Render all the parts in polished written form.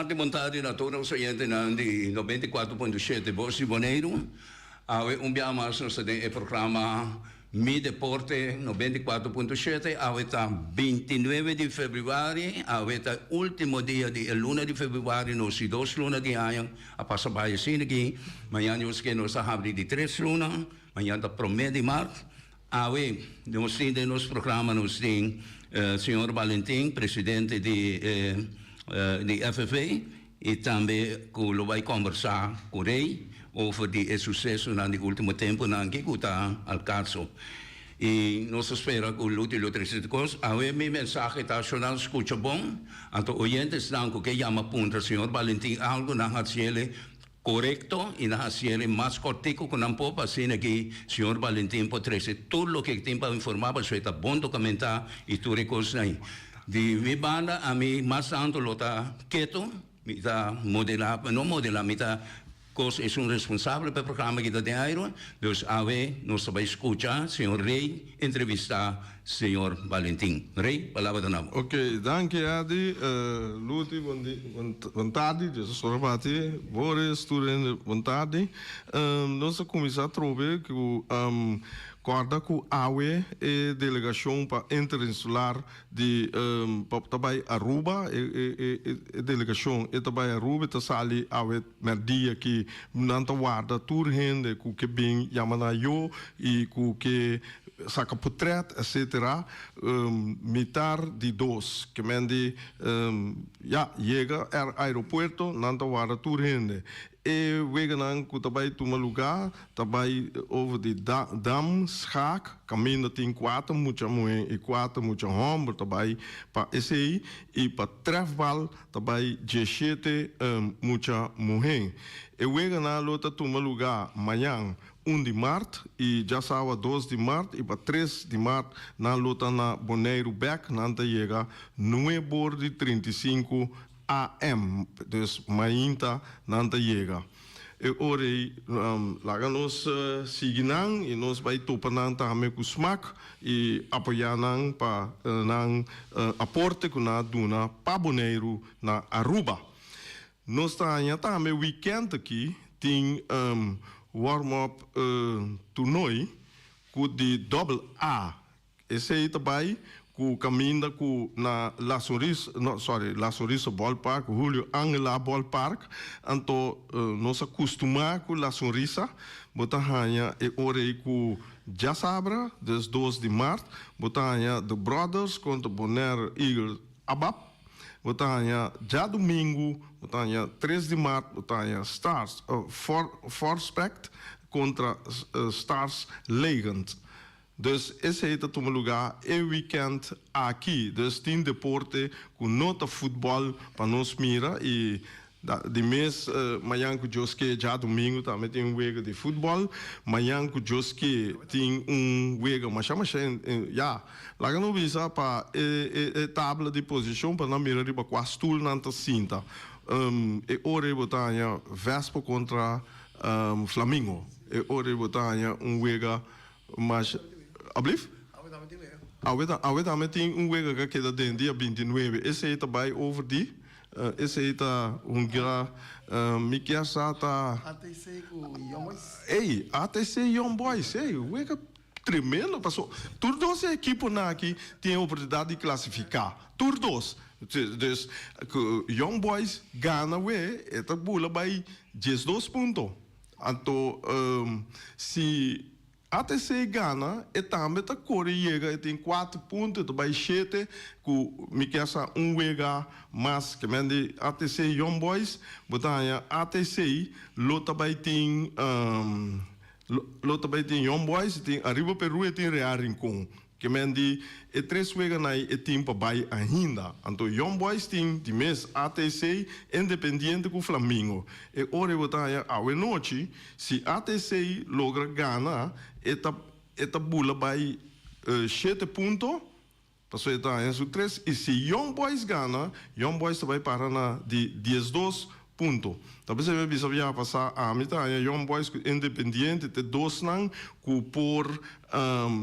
tarde, montare na toda os oyentes de 94.7 Voz de Bonaire. Mas nós temos o programa Mi Deporte 94.7. Está 29 de fevereiro, está último dia de luna de fevereiro, nós temos 2 lunas de ano, a passar para assim aqui. Amanhã nós temos de 3 lunas, amanhã está 1 de março. Nós temos no nosso programa, nós temos o senhor Valentim, presidente de FFA, e também que vai conversar com ele over o sucesso no último tempo que está ao caso. E nós esperamos que o luto e o triste coisa. A minha mensagem está nacional escuta bom. Então, oyentes que chama punta, senhor Valentim, algo na raciele correto e na raciele mais cortico que não pode assim aqui, senhor Valentim, pode trazer tudo o que tem para informar, para ser bom documentar e tudo isso aí. De minha banda, a mim, mais tanto, lo está quieto, me está modelar, não modelar, me está Cos é responsável pelo programa que está dentro, então nós vamos escutar, senhor Rei, entrevistar senhor Valentim. Rei, palavra da nova. Ok, danke Adi, luti vontade, Jesus sorvati, Boris, student vontade. Nós começamos a trover que corda com a AWE e delegação para interinsular de também Aruba e delegação e também Aruba está sali AWE merdia que nanta guarda tur rende com que bem Yamanayo e com que saca portret etc militar de dos que mende chega ao aeroporto nanta guarda tur rende e wegenang ku tabay tumaluga tabay over de dam schak caminho tem 4 mucha moen e 4 mucha hombro tabay pa esse e pa trefbal tabay 17 mucha moen e wegenang lota tumaluga manhã 1 de março e já sábado 2 de março e para 3 de março na luta na Bonaire Beck nanta chega no bord de 35 AM, dus mainta nanta chega. E ora lá nós seguinang e nós vai topanang também com smack e apoianang para nang aporte com na duna pa Bonaire na Aruba. Nós também weekend aqui tem warm-up toernooi com de double A. Esse aí também ku caminda ku na La Sonrisa Ballpark, Julio Angela Ballpark, anto nós acostumar com La Sonrisa, botahanya e ore ku Jasabra, des 2 de março, botahanya The Brothers contra Bonaire Eagles Abap, botahanya já domingo, botahanya 3 de março, botahanya Stars Forspect contra Stars Legend. Dus esse é o lugar e weekend aqui. Dus tem deporte com nota futebol para nós mira e de mês manhã que Joske já domingo também tem jogo de futebol. Manhã que Joske tem jogo mas chama já lá que não visa para tabela de posição para não mirar para quase tudo nanta cinta. E ora botanha Vespa contra Flamengo. E ora botanha jogo mas Alblieft? Alweer daarmee een week que dat dia 29. Esse aí também over die. Esse aí tá gira Mikia Sata. ATC com Young Boys. Ei, ATC Young Boys, ei, week tremendo passou. Todos as equipes aqui têm a oportunidade de classificar. Todos. Dus Young Boys ganha we, eta bula by 12 pontos. Então, se ATC Ghana e também está correndo e tem 4 pontos, vai 7 com Mikasa wega mas que mende ATC Young Boys, botanya ATC lota vai tem Young Boys, tem arriba Peru e tem Real Rincon. Que mende e 3 wega nai e tem para vai ainda. Então Young Boys tem de mês ATC independente com Flamengo. E ora botanya a noite se ATC logra ganhar eta bula vai 7 pontos. Passou então em 3 e se Young Boys ganha, Young Boys vai para na de 12 Punto. Talvez eu bisa via passar a mitad a young boys independiente te dos nang ku por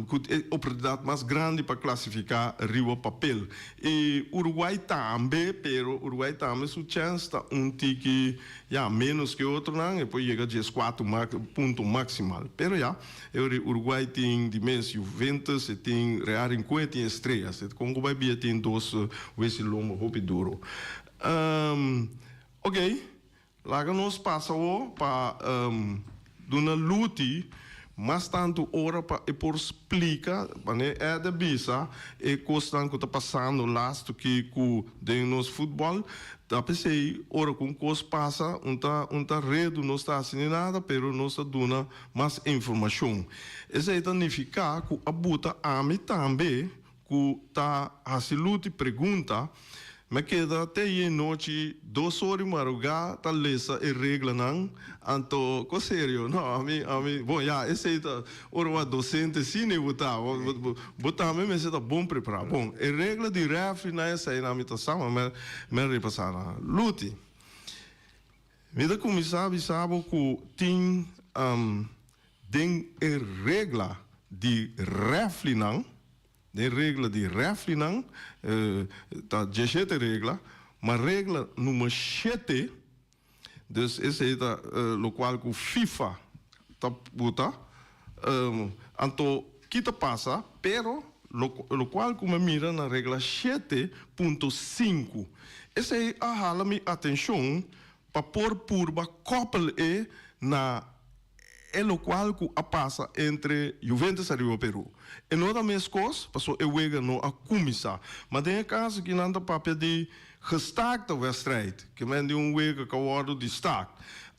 ku oportunidade mais grande para classificar riba papel. E Uruguai também, pero Uruguai também sua chance tá tiki menos que outro nang e depois chega a 4 ponto maximal. Pero Uruguai tem dimensão Juventus e tem Real Incoe tem estrelas. E Congo vai bia tem dois esse lomo hopi duro. Ok, lá nós passamos para uma luta, mas tanto hora para por explicar, né, é da bisa, e coisa que está passando last que com nos futebol, tá pensei hora com coisa passa, tá rede não está assim nada, pero não está dando mais informação. Isso aí significa que a buta a mim também, que tá a se luta pergunta. Mas queda até aí noite 2 horas madrugada tá lesa e regla não, anto co sério não a mim bom esse aí tá ora docente sim ne botar mesmo esse tá bom preparado bom e regla de ref na essa aí na mitação mas repassar lute me da começar sabe que tem den regla de ref não de regra de reflinang, tá 17 regra, mas regra número 7, dus esse é o qual que o FIFA tá bota, anto kita passa, pero lo qual que me mira na regra 7.5, esse aí ahala mi atenção para pôr purba koppel na o qual que passa entre Juventus e Rio Peru. E não da mesma coisa, passou eu wega no a comissar. Mas tem caso que não dá papel de gestaakte wedstrijd, que men die wega kan worden die staakt.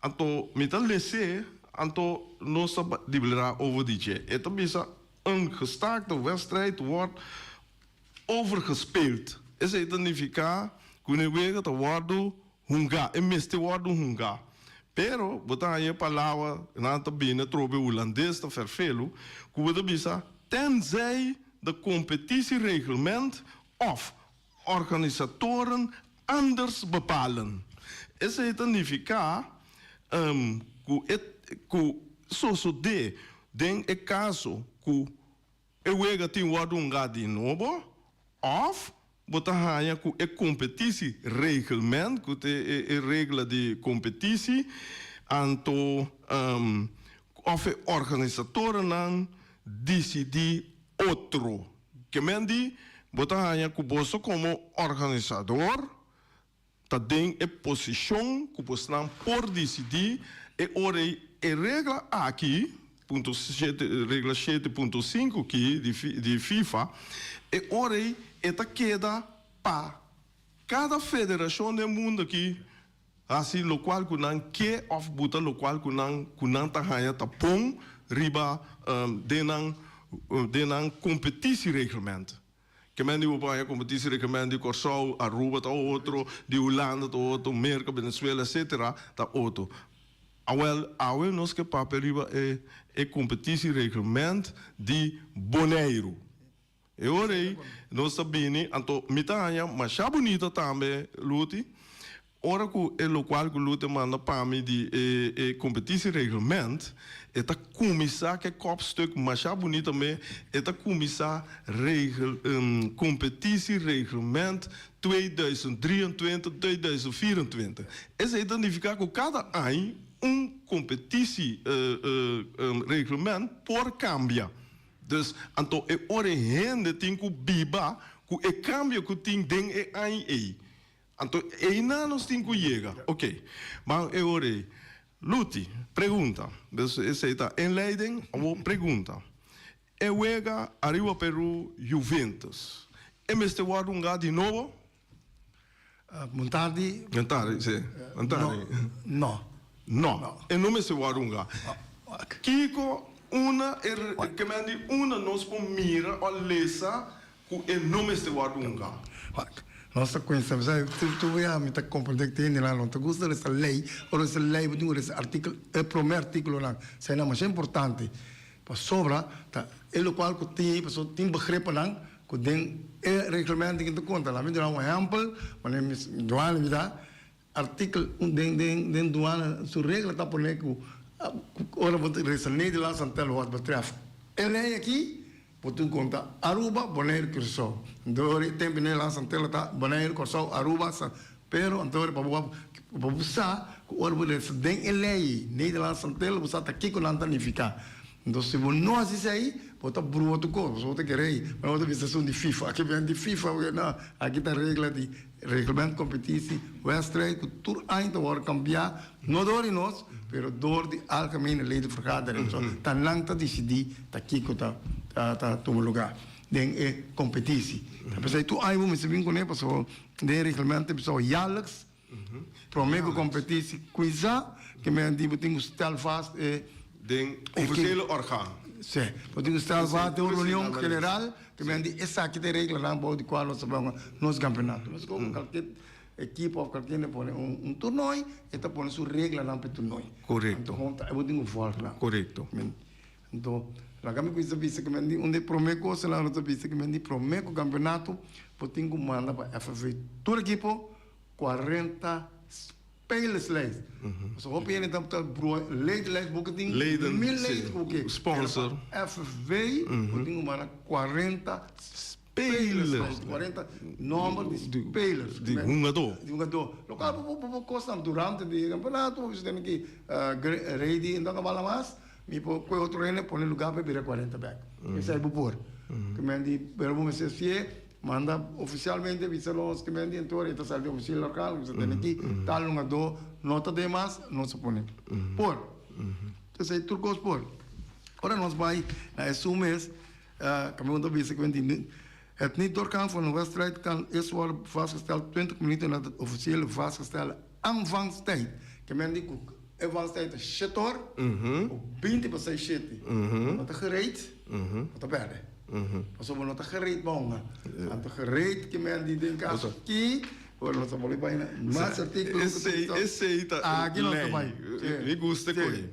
Anto met een lesse, anto no sa dibelera over die je. Het is een gestaakte wedstrijd wordt overgespeeld. Is het significa kunnen wega te worden hunga, en miste worden hunga. Pero, botar aí a palavra, na tabina, trobe holandês, tá vervelo, que você bisa, tenzij de competitiereglement of organisatoren anders bepalen. Isso significa que so de, den é caso que eu wega tem um de novo, of botar aí que é competitie reglement, que é regra de competitie, anto of organisatoren dan decidir outro. Que mendi botar aí que você como organizador tá tem a posição que você não por decidir e ora a regra aqui regra 7.5 aqui de FIFA e ora esta queda para cada federação do mundo aqui, assim, lo qual que não quer of buta, lo qual que não tá ganha tá pom riba denan competitiereglement. Que men die op een competitiereglement die Corsau, Aruba, tá outro, de Holanda, tá outro, Merca, Venezuela, etc. Tá outro. Awel nós que papel riba é competitiereglement de Bonaire. E ora nós sabemos, anto mitanya, mas já bonita também, lute. Ora que é o qual que lute manda para mim de competitiereglement, é a comissar que kopstuk, mas já bonita também, é a comissar competitiereglement 2023-2024. Esse identifica que cada ano competitiereglement por cambia. Dus, anto e ore hende tinku biba, ku e cambio ku ting ding e ai e. Anto e nanos tinku llega. Ok. Maar e ore, luti, pergunta. Dus essa está em leiding, ou pergunta. E wega arriba Peru Juventus. E meste wadunga de novo? Montardi? Montardi, sì. Montardi. No. No. E non meste wadunga. Kiko una che mendi una nos mira o lesa ku e nome ste wadunga. Nossa coisa, tu vai a me tá compreender que tem lá não te gusta essa lei ou essa lei do esse artigo é o primeiro artigo lá, sei não, mas é importante para sobra tá é o qual que tem pessoa tem begrepen lang que den é regulamento que tu conta lá me dá um exemplo, mas me doan me dá artikel den douane su regra está poner que ora wat is Nederlands antel wat betreft. En aqui potem contar Aruba Bonaire Curaçao. Dori tempo Nederlands antel tá Bonaire Curaçao Aruba pero antor para usar ora wat is den lei Nederlands antel usar tá aqui com antanificar. Então se você não assiste aí pode abrir outro corpo, você pode querer, mas outra visão de FIFA, aqui vem de FIFA, não, aqui está a regra de regulamento competitie, wedstrijd, que tudo ainda vai cambiar, não door nós, pero door de algemene ledenvergadering, zo, tan lang está decidido, está aqui que está todo lugar, dan competitie. Então aí tu aí vamos saber com ele, porque de regulamento pessoal jaarlijks, prometo competitie, coisa que me digo tem que estar vast, den officiële orgaan. Sim, podemos estar lá de uma reunião general que me diz essa aqui tem regra lá para o qual nós vamos nos campeonatos. Nós como qualquer equipe ou qualquer põe torneio, está põe sua regra lá para o torneio. Correto. Então, eu tenho volta lá. Correto. Então, lá que me coisa vista que me diz onde promete coisa lá outra vista que me diz promete o campeonato, podem mandar para FV toda equipe 40 spelers lijst. Zo op je dan ledenlijst boeken ding. Leden, lijst boeken. Sponsor. FV, boeken maar 40 spelers. 40 nummer de spelers. Die jogador. Die jogador. Local por costa durante de campeonato, você tem que ready então que mais. Me por outro treino põe lugar para virar 40 back. Esse é por. Que me diz, pero vamos ser fiel. Manda oficialmente visalos que me então está saliendo oficial local você tem aqui tal jogador nota de mais não se põe por então aí turcos por agora nós vai esse mês caminho do vice que het niet doorgaan van een wedstrijd kan eerst worden vastgesteld 20 minuten na de officiële vastgestelde aanvangstijd que me diz aanvangstijd is shitor op 20% shit wat er gereed wat er berde. Paso mo nota gereed bonga. Anto gereed que me di den caso aqui, por nós vamos levar mais artigos. Esse tá. Aqui nós vai. Me gusta coi.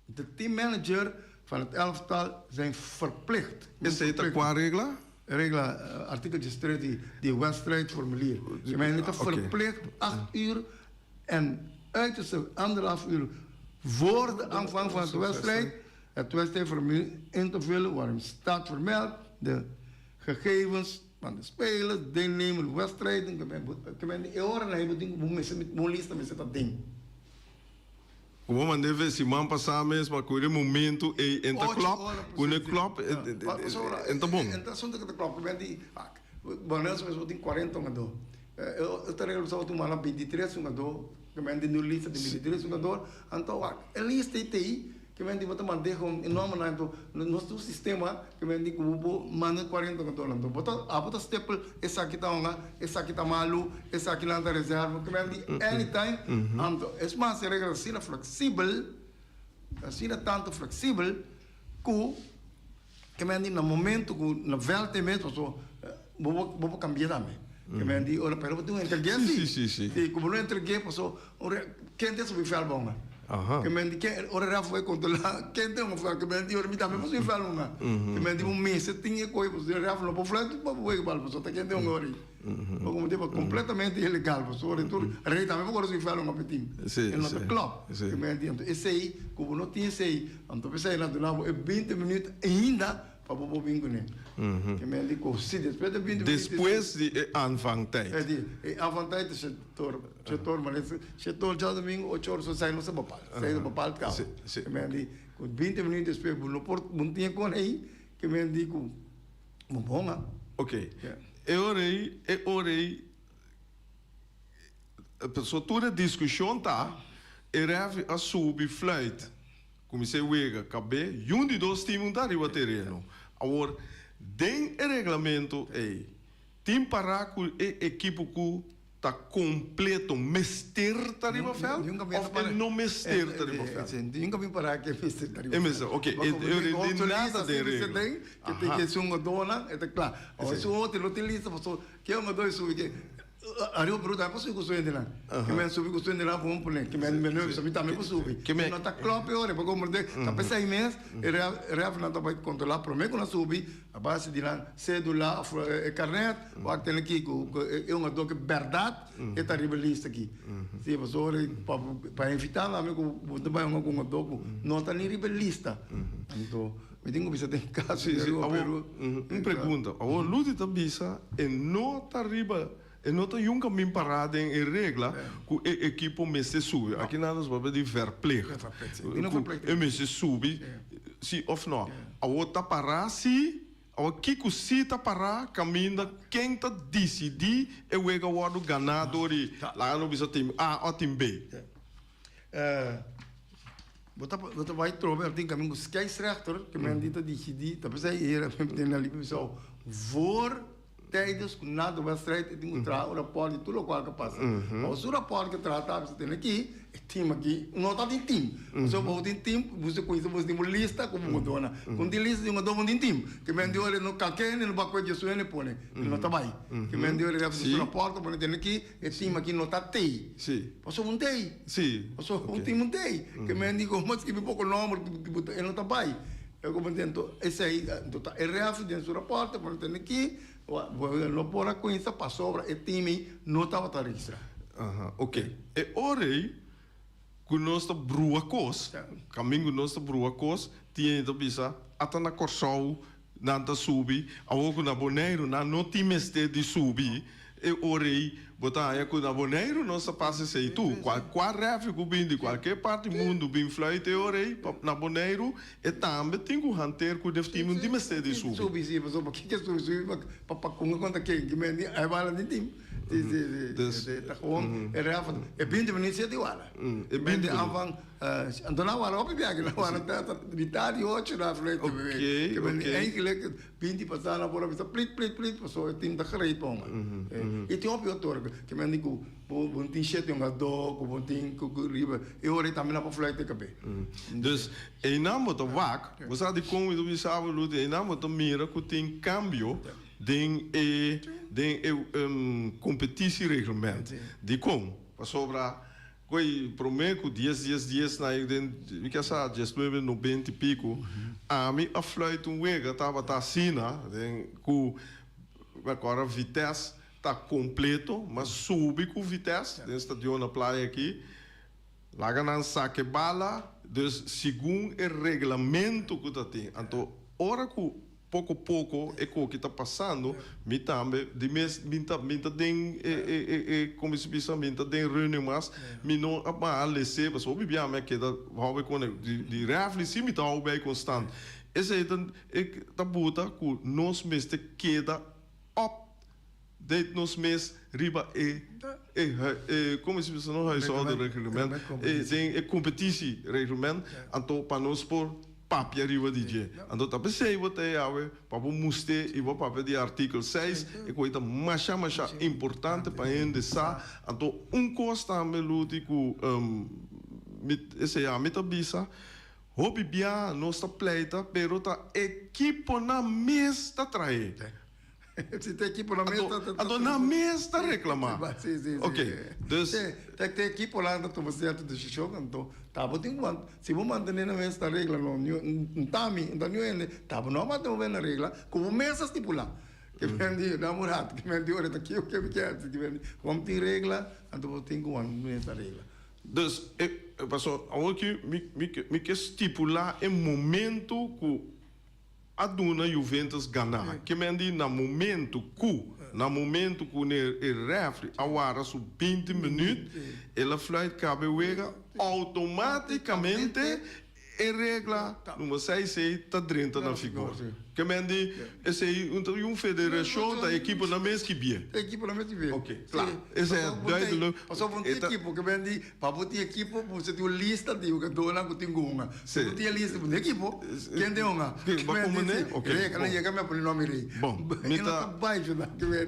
De teammanager van het elftal zijn verplicht. Esse tá qua regla? Regla artikel 13 die wedstrijdformulier. Je bent niet verplicht 8 uur en uiterst 1,5 uur voor de aanvang van de wedstrijd. Het wedstrijdformulier in te vullen waarin staat vermeld de gegevens van de spelers, deelnemende wedstrijden. Ik ben de horen en hebben dingen moet listen met dat ding. Como mandei ver se man passar mesmo com o momento e entra klop, entra bom. Entra assunto que klop, ben die wanneer ze wat in 40 ngado. Het regel zou toen maar 23 ngado, que ben die nu lista de 23 ngado, então a lista TI que vem de botar manter com enorme na então nosso sistema que vem de cubo manda 40 ngado então bota staple essa aqui tá malu essa aqui lá da reserva que vem de anytime então é mais regra assim flexível assim tanto flexível que vem de no momento no velte mesmo só vou cambiar também que vem de ora pero tu inteligente sim como não inteligente só quem tem sobre fel bom que me diz que ora Rafa vai controlar quem tem uma que me diz ora me também posso falar uma que me diz mês tinha coisa posso Rafa não pode falar tu pode ver balbo só quem tem um ori como tipo completamente ilegal posso ora tu rei também pode falar uma petim é não club que me diz então esse aí como não tinha esse aí então pensei lá do lado é 20 minutos ainda para o bingo né que me diz que se depois de 20 minutos depois de aanvangtijd é aanvangtijd is setor maar setor já domingo 8 horas sai no sabapal sai do papal cá que me diz com 20 minutos depois não tinha com aí que me diz que bom ok eu orei a pessoa toda discussão tá erave a subir flight comecei a ver cabe de dois times da riba terreno agora den regulamento tim para com equipe que tá completo mester tá riba fel ou ele não mester tá riba fel nunca vim parar que mester tá riba fel ok eu de nada de regra que tem que ser uma dona é claro ou se o outro não tem lista que é uma dois que Arrivo per utare, posso subire di là. Che mi subito questo di là con un po', che mi non so, mi tammi posso subire. Che mi non sta cloppe ore, poi come de, sta per 6 mesi, e reaf non sta poi controllare, però me con la subi, a base di là, cedula, e carnet, o anche aqui, è una doc verdade, e sta ribellista aqui. Sì, posso ore, per evitare, a me con una doc, non sta ni ribellista. Então, me tenho que ter caso, Sì, sì, pergunta, o luti ta bisa e non arriba e non ta junga min parade in regola cu equipo messe subi. Aqui nada nos babé de verpleeg. E messe subi, sì of no. O ta pará si, o kiku si ta pará, caminda quem ta decidi e wega wadu ganadori lá no bisa team A ou team B. Wat wij troeven, ik denk dat een scheidsrechter, que men dit decidi, dat is hier, in de liefde zo, voor tijdens na de wedstrijd, ik denk dat een rapport die tudo qual que passa. Als o rapport que trata, você tem aqui, team aqui, não está em team. Só para o team, você conhece, você tem uma lista como mudona. Com a lista de uma doma de team, que men de olho no qualquer, no banco de suene põe, não está bem. Que men de olho deve ser rapport, põe tem aqui, e team aqui não está tei. Sim. Passou um tei. Sim. Passou um team um tei. Que men digo, mas que me pouco número, que não está bem. Eu compreendo, esse aí, então é reaf dentro do rapport, põe tem aqui. Não pode conhecer para sobra e time não estava a registrar. Ok. E ora que nós está brua cos, caminho nós está brua cos, tinha então bisa, até na corsau, nada subi, a outra na boneiro, na não time este de subir, e ora botar aí com na boneiro nós passa sei tu, qual ref que bem de qualquer parte do mundo bem flight e ora na boneiro e também tem que hanter com deve time de este de subir. Subir sim, mas o que subir para com conta que me é bala de time. Tá com é reaf é bem de vencer de wala. É bem de avan então na wala op biag na wala tá vital e 8 na frente que me eigenlijk bem de passar na bola split passou o time da crei poma. E tem outro autor que me digo bom tem sete um gado bom tem que riba e ora também na para flight cabe. Dus e na moto wak, você sabe como do bisavo lute e na moto mira que tem cambio den competitiereglement. Die kom, pas sobra, coi promeco 10 na den, wie que sa, 90 e pico, a mi afluit um wega tava tá sina, den cu agora vitesse tá completo, mas sube com vitesse, den stadion na praia aqui. Lá ganan saque bala, dus segundo o regulamento que tá tem. Então, ora que pouco a pouco é o que está passando, me também de mês minta tem como se diz minta tem reunião mas me não a lese mas o bem a me que da vai com de reflexão me tá o bem constante esse aí tá bota que nós mesmo queda up de nós mesmo riba como se diz não é só do regulamento é competição regulamento então para nós por papi arriva DJ. Então, tá pensei você aí, papo muste e vou papel de artigo 6, e coisa mais importante para endessar. Então, costa melódico esse é a metabisa. Hobby bia nossa pleita, pero tá equipo na mesa tá trae. Se tem equipo na mesa, então na mesa tá reclamar. Sim. Ok. Dus tem equipo lá na tua certo do show, então tá bom tem se vou manter na mesa a regra não tá me então não tá bom não manter na regra como mesa estipula que vem namorado que vem de hora daqui o que quer que vem como tem regra então tem que mesa regra. Dus passou aqui me que estipular em momento que a dona Juventus ganhar. Que me diz na momento que o refri agora sub 20 minutos, ela flight cabe wega automaticamente e regra número 6 está dentro na figura. Que me diz esse aí federação da equipe na mesma que bia. Equipe na mesma que bia. Ok, claro. Esse é duidelijk. Passou uma equipe que me diz para botar equipe você tem uma lista de o que dona que tem uma. Você tem a lista de equipe quem tem uma. Ok. Não chega me por nome rei. Bom, mita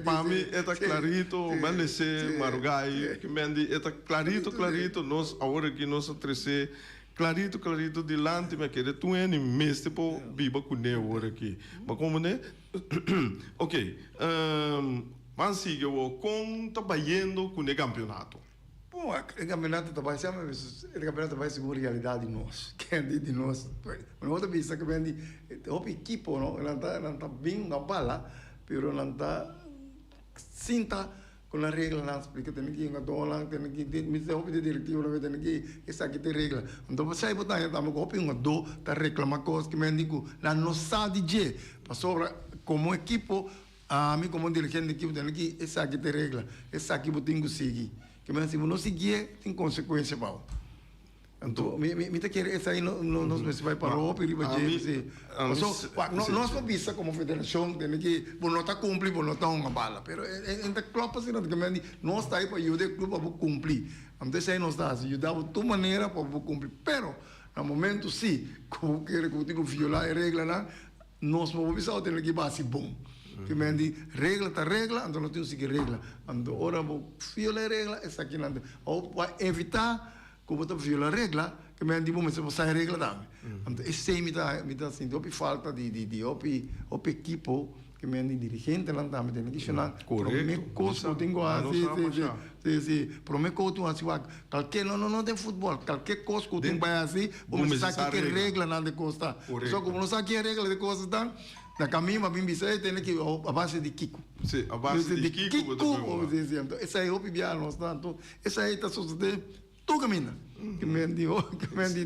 para mim é clarito, mas se marugai que me diz é clarito nós agora que nós trece clarito dilante me querer tu é nem mestre por biba com ne agora aqui. Mas como né? Ok. mas sigue o com trabalhando com o campeonato. Bom, o campeonato também vai ser uma realidade de nós, que é de nós. Mas outra vez que vem de o equipo, não está bem na bala, mas não está sinta com a regra não explica tem que ir a dólar tem que me se opi de diretivo não tem que essa aqui tem regra então você botar então me opi um do tá reclama coisa que me digo na nossa DJ para sobre como equipo a mim como dirigente de equipo tem que essa aqui tem regra essa aqui eu tenho que seguir que me se não seguir tem consequência mal então me tá querendo essa aí não se vai para o opi riba DJ nós não bisa como federação tem que não está cumprir não está uma bala pero ainda clube assim não que me nós está aí para ajudar o clube a cumprir então isso aí nós está ajudar de tua maneira para cumprir pero no momento sim como quer que eu tenho violar a regra não nós vamos bisa ter que base bom que me diz regra tá regra então nós temos que seguir regra então ora vou violar a regra essa aqui não ou para evitar como tu viola a regra, que me diz mas você sai a regra também. Então esse aí me dá assim, dopo falta de op equipo que me diz dirigente lá também tem que chamar. Correto. Coisa tem que se promete que assim qualquer não tem futebol, qualquer coisa que tem vai assim, vamos saber que regra não de costa. Só como não sabe que regra de costa tá na caminho mas bem bisa tem que a base de Kiko. Sim, a base de Kiko. Então essa aí op biar tanto essa aí tá sucedendo tu caminha que me diz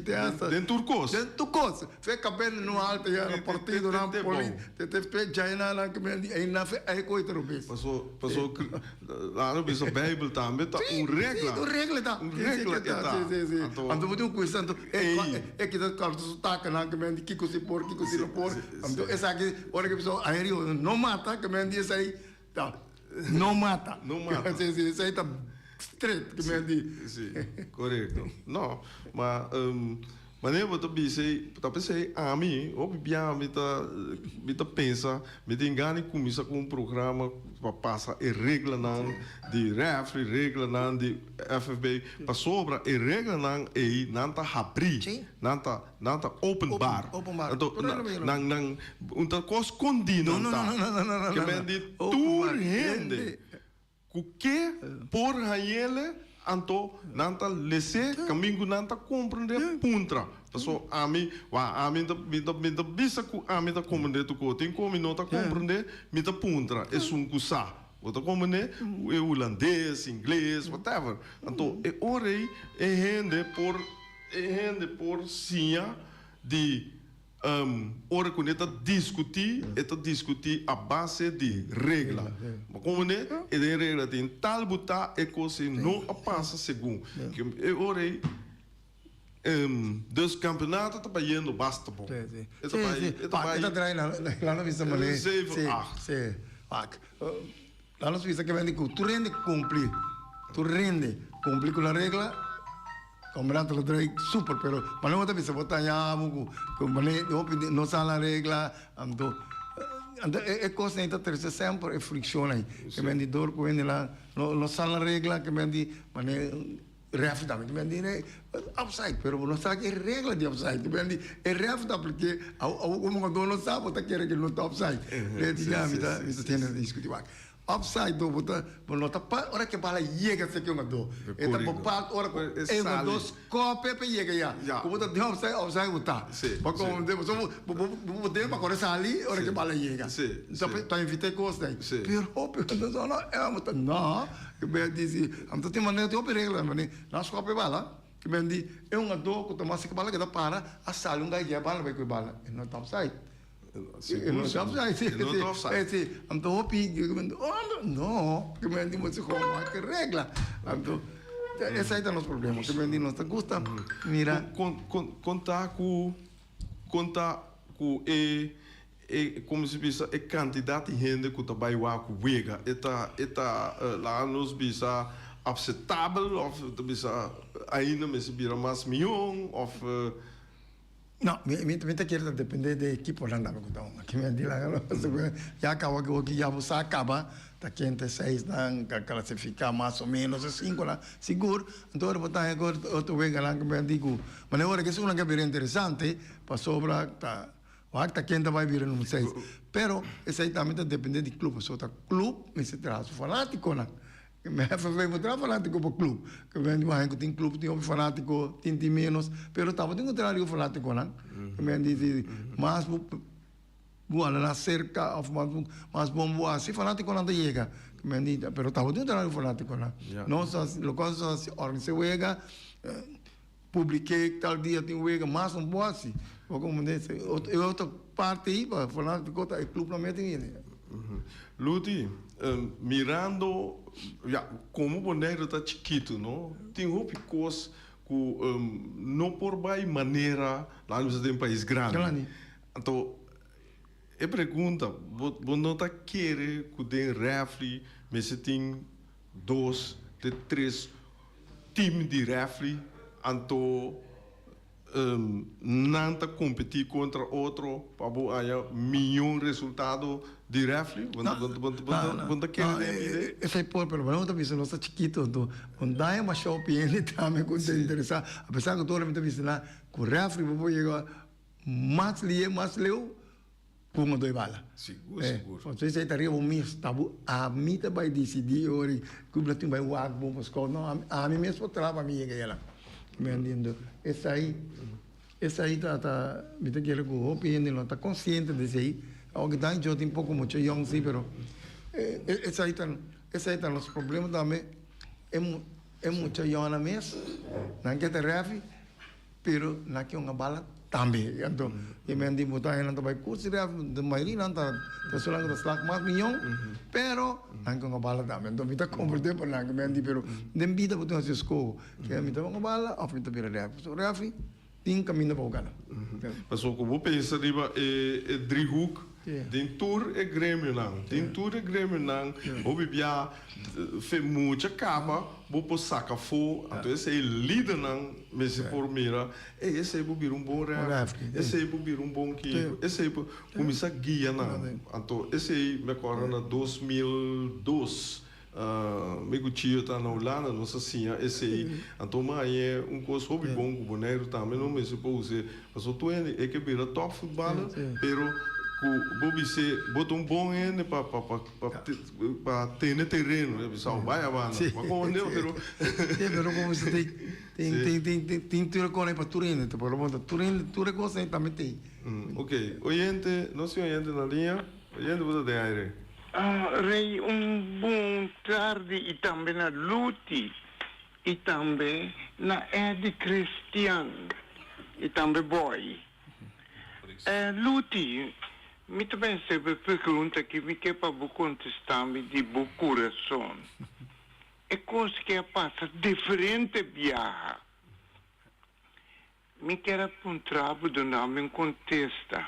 essa dentro turcos fez cabelo no alto já no partido na poli te já na que me diz aí na aí coisa não fez passou lá no bisa Bible também tá regra tá então vou ter coisa então é que tá claro tu taca na que me diz que se por que se não por então essa aqui hora que pessoa aéreo não mata que me diz aí tá não mata esse aí tá straight que me diz sim correto não mas nem vou te dizer a mim o bia me tá pensa me te engane começa com um programa para passar a regra não de refri regra não de FFB para sobra a regra não aí não tá abrir não tá open bar então não coisa condino não que me diz tu rende o que por ele anto nanta lese caminho nanta compreender puntra so ami da bisa ku ami da compreender tu ko tem como não tá compreender me da puntra é kusa outra compreender é holandês inglês whatever anto é orei é rende por sia de ora quando está discutir a base de regra. Mas como né? E de regra tem tal botar e coisa não passa segundo. Que ora dos campeonatos está indo basta bom. Sim. Está traindo lá na vista malê. Sim. Lá na vista que vem de tu rende cumprir com a regra. Campeonato lo trae super, pero mana mo tabi sa botanya mo ko mane no sa la regla ando e cosa neta terza sempre e frizione che me di dor ko nela no sa la regla che me di mane ref da me di offside pero non sa che regola di offside me di e ref da perché como dono sa bota che non sta offside le dinamita mi sta tenendo discutere upside do bota não tá ora que bala chega se que uma do e tá por ora é uma dos cope pe chega já como tá de upside botar para como de vou ter para correr ali ora que bala chega então tá invitei coisa aí pero não é uma não que me diz então tem maneira de operar mas não só cope bala que me diz é uma do que toma se que bala que dá para a sala um gaia bala vai com bala e não tá upside não sabe se então o pig não que me diz como que regra então esse aí tá nos problemas que me diz não está gusta mira contar com como se diz a quantidade de gente que está vai lá com wega eta lá nos bisa aceitável ou bisa ainda me se vira mais milhão ou no, mi quiere depender de equipo la andava con che mi di la ya acaba que ya vos acaba da quente 6 dan classificar mais ou menos 5 lá seguro então botar agora outro vega lá que me digo mas agora que é uma que é interessante para sobra tá Wak quem vai vir número 6. Pero esse aí também depende do clube. Só tá clube, mas se traz o fanático não. Me foi mostrar fanático para o clube. Que vem de uma tem clube, tem um fanático, tem menos, pero tava tem que o fanático não. Que me diz mais boa na cerca, mais bom boa, se fanático não chega. Que me diz, pero tava tem que o fanático não. Não só local se organiza chega, publiquei tal dia tem chega mais um boa assim. Como diz, outra parte aí para fanático o clube não mete ele. Luti, mirando, como o boneiro está chiquito, não? Tem roupa coisa que não por vai maneira lá no país grande. Então, eu pergunto, você não está querendo que tem refri, mas você tem 2, 3 times de refri, então não está competir contra outro para ganhar melhor resultado de refri? Esse é por pelo menos também se nós chiquito, então quando dá uma shopping ele também quando se interessar, apesar que todo mundo também lá com refri vou chegar mais leu com uma 2 balas. Seguro. Então isso aí estaria um mês, tabu a mim vai decidir hoje que o Brasil vai voar bom para escola, não a mim mesmo trabalha minha que ela. Me entendo. Esse aí tá me tem que opinião não tá consciente desse aí. Alguém tá eu tenho pouco muito young sim, pero esse aí tá nosso problema também é muito young na mesa, não quer ter ref, pero não quer uma bala também. Então, e me andi botar não vai curso ref, de maioria não tá só lá que slack mais milhão, pero não quer uma bala também. Então, me tá compreendendo por não que me andi, pero nem vida botar as escolas, que me tá uma bala, ou me tá vira ref. So ref tem caminho para o cara. Mas o que eu penso é driehoek. Den tour é Grêmio não. Den tour é Grêmio não. O bibia fez muita capa, vou saca fo, então esse é líder não, mas se por mira, esse é bubir um bom ref, esse é bubir um bom que, esse é começar guia não. Então esse é me acordo na 2002. Meu tio está na Holanda, não sei se esse aí, então mas é coisa hobby bom com o boneiro também, não me se pode dizer, mas o tu é que vira top futebol, pero Bobi se botou bom ainda para ter no terreno, né? Pessoal, vai avançar. Mas como não, pero como você tem tudo com para Turim, então por exemplo, Turim coisa também tem. Ok, oyente, não se oyente na linha, oyente você tem aire. Rei, bom tarde e também na Luti e também na Edi Cristian e também Boy. Luti, mi também sempre pergunta que me quer para contestar-me de bom coração. É coisa que passa diferente viaja. Me quer apontar do nome contesta.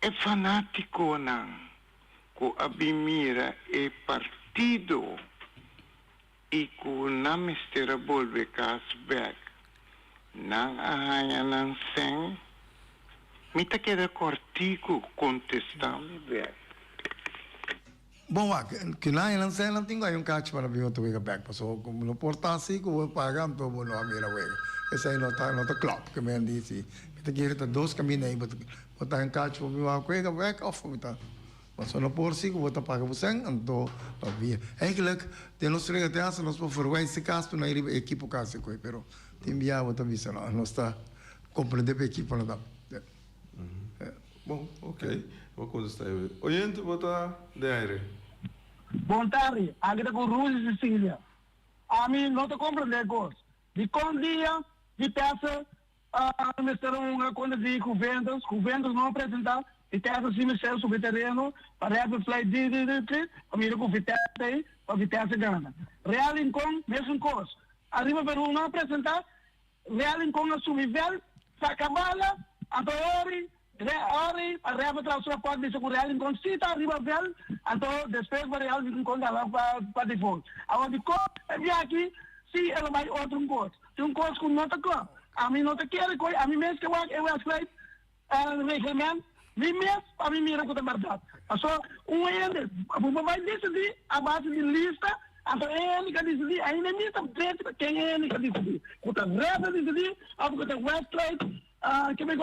É fanático não, com a bimira é partido e com não mistério volve casback. Não há não sem. Me tá querendo cortico contestar-me bem. Bom, que não sei, não tenho aí catch para vir outro week back, passou como no portar assim, que vou pagar então vou não amira week. Esse aí não tá club que me disse. Me tá querendo 2 caminhos aí, botar catch para vir week back off me tá. Passou no por si que vou tá pagar você, então tá via. Eigenlijk tem nos regateas nós por verwij se caso na equipe caso coi, pero tem via outra vista não, nós tá compreender a equipe não dá. Bom, ok. Vou contestar aí. Oyente, botar de aire. Boa tarde, aqui com Rui Cecília. A mim não te compreendo coisa. De quando dia, de peça, me será uma coisa de governos não apresentar, de peça sim me será sobre terreno, para a flight a mim com vitesse aí, para vitesse grande. Real Incom, mesmo coisa. Arriba para não apresentar, Real Incom a subir, saca bala, Ori, arriva atrás da porta de Real Incom, se está arriba velho, então depois para Real Incom para default. Agora de cor, é aqui, se ela vai outro coisa. Tem coisa com nota cor. A mim não te quero, a mim mesmo que eu escrevo regulamento, mim mesmo, a mim mira com a verdade. Só ainda, vai decidir a base de lista, então ele que decidir, ainda me está preto quem é ele que decidir. Com a reta decidir, com a website, que me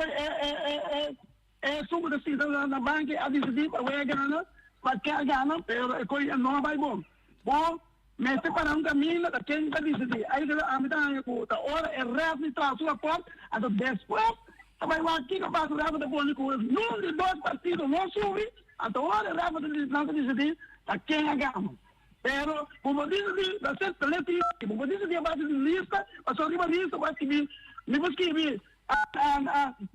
sobre assim na banca a decidir para o ganhar, para que ganhar, pero coi não vai bom. Bom, mas para um caminho da quem vai decidir. Aí a mitad a hora é reto traz sua porta, a do depois vai aqui que passa reto depois com não de dois partidos não subir, a hora é reto de não decidir a quem ganha. Pero, como dice, da ser teletivo, como dice, a base de lista, a sua lista vai escrever, me vai escrever,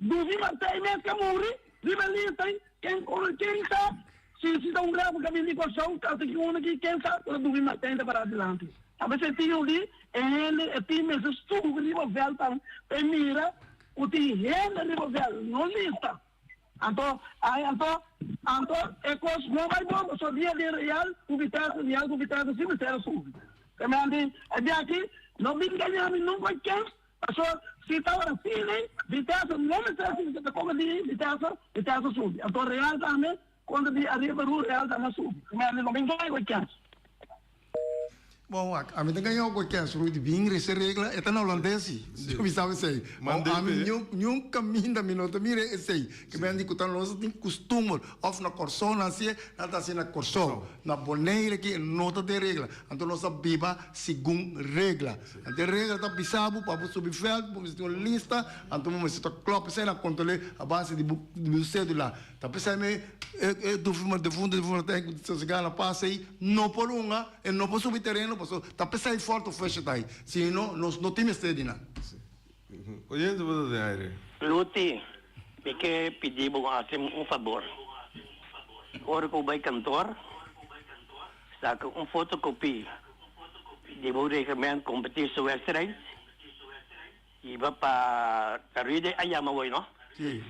duvi matai mes que morri, viva lista, quem sabe, se dá grave caminho de coração, caso que um aqui, quem sabe, duvi matai para adelante. A você tem ali, ele tem mesmo estudo de volta, e mira, o tem ele de volta, não lista. Então, é coisa não vai bom, só dia de real, cubitado, sim, mas era sub. Também, é de aqui, não me ganhamos, não vai quem, só se estava assim, né, vitessa, não me serve, se está como de vitessa sub. Então, real também, quando de arriba, real também sub. Também, não me ganhamos, quem. Bom, a mim também eu conheço o de bem essa regra é tão holandês, eu me sabe sei. A mim nenhum caminho da minuta mira esse que me digo tão nós tem costume of na corção na se nada assim na corção na boneira que nota de regra então nós biba segundo regra a regra tá pisado para subir feld vamos ter uma lista então vamos ter clock sei na controle a base de cédula tá pensando do filme de fundo tem que se ganha passa aí não por uma e não por subir terreno tá pensando forte fecha daí se não tem estedina Oyente, wat de aire? Luti, ik pedi um favor. Ora que vai cantor, saca fotocopia de o regramento competição wedstrijd. E vai para a rede ayama hoje, não? Sim.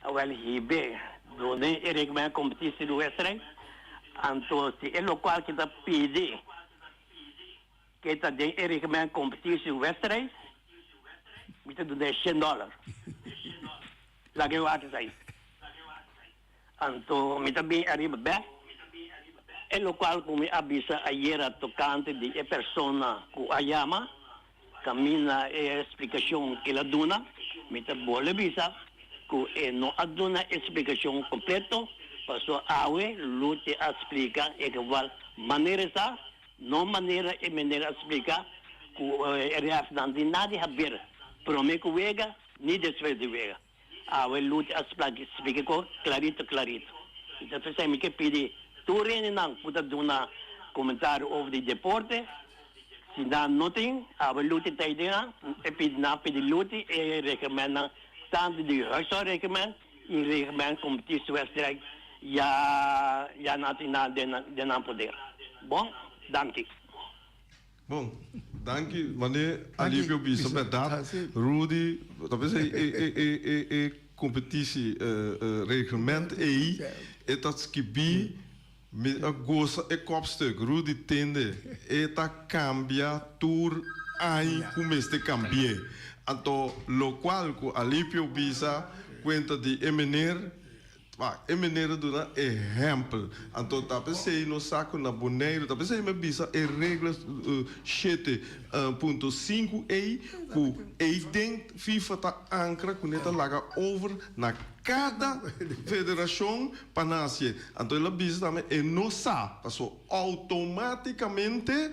Awal hibe, donde o regramento competição do wedstrijd. Então, se é local que está pedi, que está dentro do regramento competição do wedstrijd. Kita do $100. Lagi waktu saya. Anto mita bem arriba bem. É local como avisa ayer a tocante de a persona que ayama, camina a explicação que ela dona, mita bola avisa que não aduna explicação completo, passou awe lute a explicar e que val maneira essa, não maneira e maneira explicar que reaf não de nada haver. Prometo vega, ni después de vega. Awe lute a explicar ko clarito. Então você me que pedir, tu rene não puta dona comentário over de deporte. Se dá nothing, awe lute tá ideia, e pedir lute e recomenda tanto de huishoud recomenda e recomenda competição wedstrijd já não tem nada de não poder. Bom, danke. Bom, danke, wanneer Alipio Bisa met dat, Rudy, dat is een competitie reglement et dat skibi met een goza een kopstuk, Rudy tende, eta cambia tour ai como este cambie. Anto lo qual ku Alipio Bisa cuenta de meneer e meneer do na exemplo. Então tá pensei no saco na boneiro, tá pensei me bisa e regras 7.5 ku dent FIFA tá ancra com neta laga over na cada federação panasia. Então ela bisa também e não sa, passou automaticamente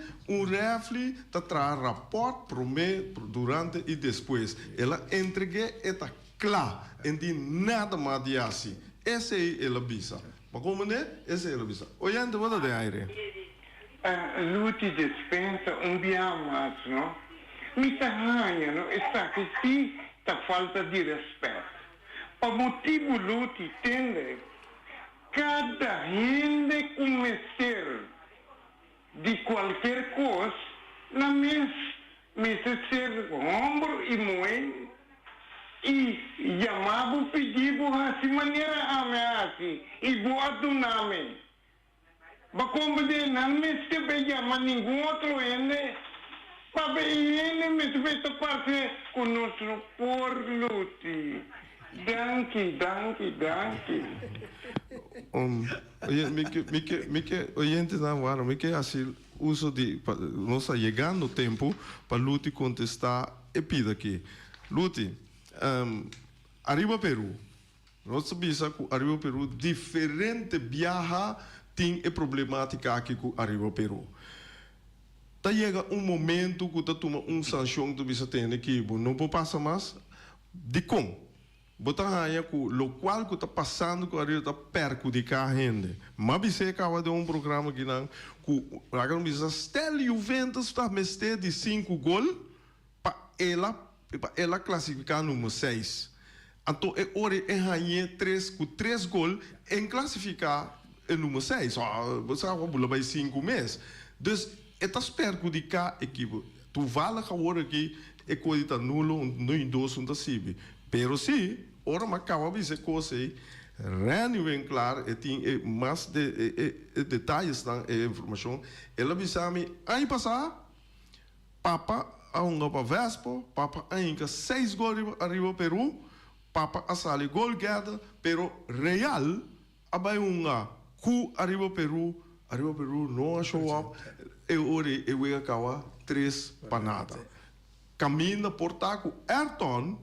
refli tá traz rapport durante e depois. Ela entrega eta claro, e de nada mais de assim. Essa é a bisa. Mas como é? Essa é a bisa. Oyente, wat é aire? Luti dispensa biamas, não? Me tá ranha, não? Está que sim, tá falta de respeito. Por motivo luti tende, cada gente conhecer de qualquer coisa, na mesa ser ombro e moe. E chamava pedido assim maneira ameaça e boa do nome. Mas como de não me se veja mas nenhum outro ende para ver me se veja parte com nosso por luti. Danke. Oyente não vara, me que assim uso de nós chegando tempo para luti contestar e pida aqui. Luti arriba Peru. Nós sabemos que arriba Peru diferente viaja tem a problemática aqui com arriba Peru. Tá chega momento que tá toma sanção do bisa tem aqui, não pode passar mais de como. Botar aí que o qual que tá passando que arriba tá perjudicar a gente. Mas bisa acaba de programa que não que agora bisa Stella Juventus tá mestre de 5 gol para ela classificar número 6. Então, hora é rainha 3 com 3 gols em classificar o número 6. Você vai 5 meses. Então, está perjudicar a equipe. Tu vale a hora que a coisa está nulo, não endossa, não sabe. Pero sim, hora mais acaba de ser coisa aí. Rani bem claro, e tem mais detalhes da informação. Ela avisou-me, aí passar, papa, a para Vespo, papa, ainda 6 gols arriba Peru, papa, a sali gol gada, pero real, abai cu arriba Peru não show up, eu ia acabar 3 para nada. Caminha por taco, Ayrton,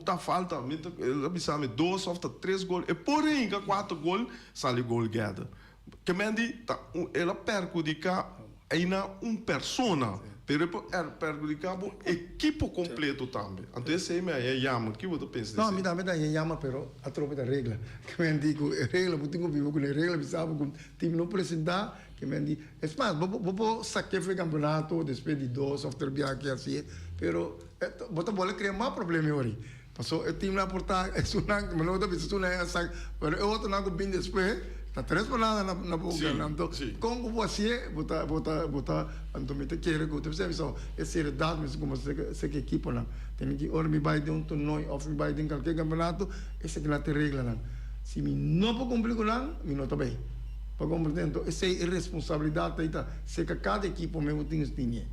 da falta, ela avisou-me 2 ou 3 gols, e porém, 4 gols, sali gol gada. Que mendi, ela perjudica ainda persona, pero perjudica o equipo completo também. Então, esse é chama, o que você pensa? No, me dá chama, pero a tropa da regra. Que me digo, regra, eu tenho vivo com a regra, me sabe que o time não apresentar, que me digo, é mais, vou sacar o campeonato, depois de 2 ou 3 viagens assim, pero você pode criar mais problemas hoje. Passou, o time não portar, é sunang, mas não dá para sunang, pero eu outro não bem depois. Tá 3 para nada na boca, então como você botar então me te quer que você só é seriedade mesmo como se que equipe não tem que or me vai de torneio ou me vai de qualquer campeonato essa que não tem regra não se me não pode cumprir com não me não tá bem para compreender então essa é responsabilidade aí tá se que cada equipe mesmo tem isso tinha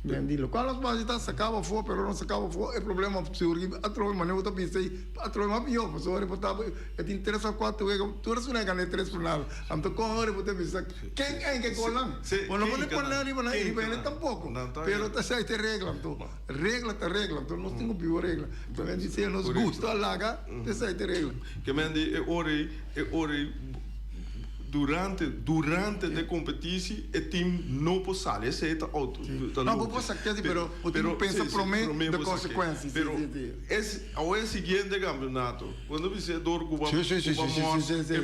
bem dilo qual as bases tá sacava fora pero não sacava fora é problema seguro a troca mas eu tô pensei a troca mas pior mas ora botar é te interessa 4 tu não é ganhar 3 por nada então com ora botar pensar quem é que colam ou não pode pôr nada e bem tampouco pero tá sai te regra então regra então nós temos pior regra também dizer nos gusta larga te sai te regra que mendi é ora durante a competição o time não pode sair esse é outro não pode sair pero o time pensa prometer das consequências ao seguinte campeonato quando você dor com o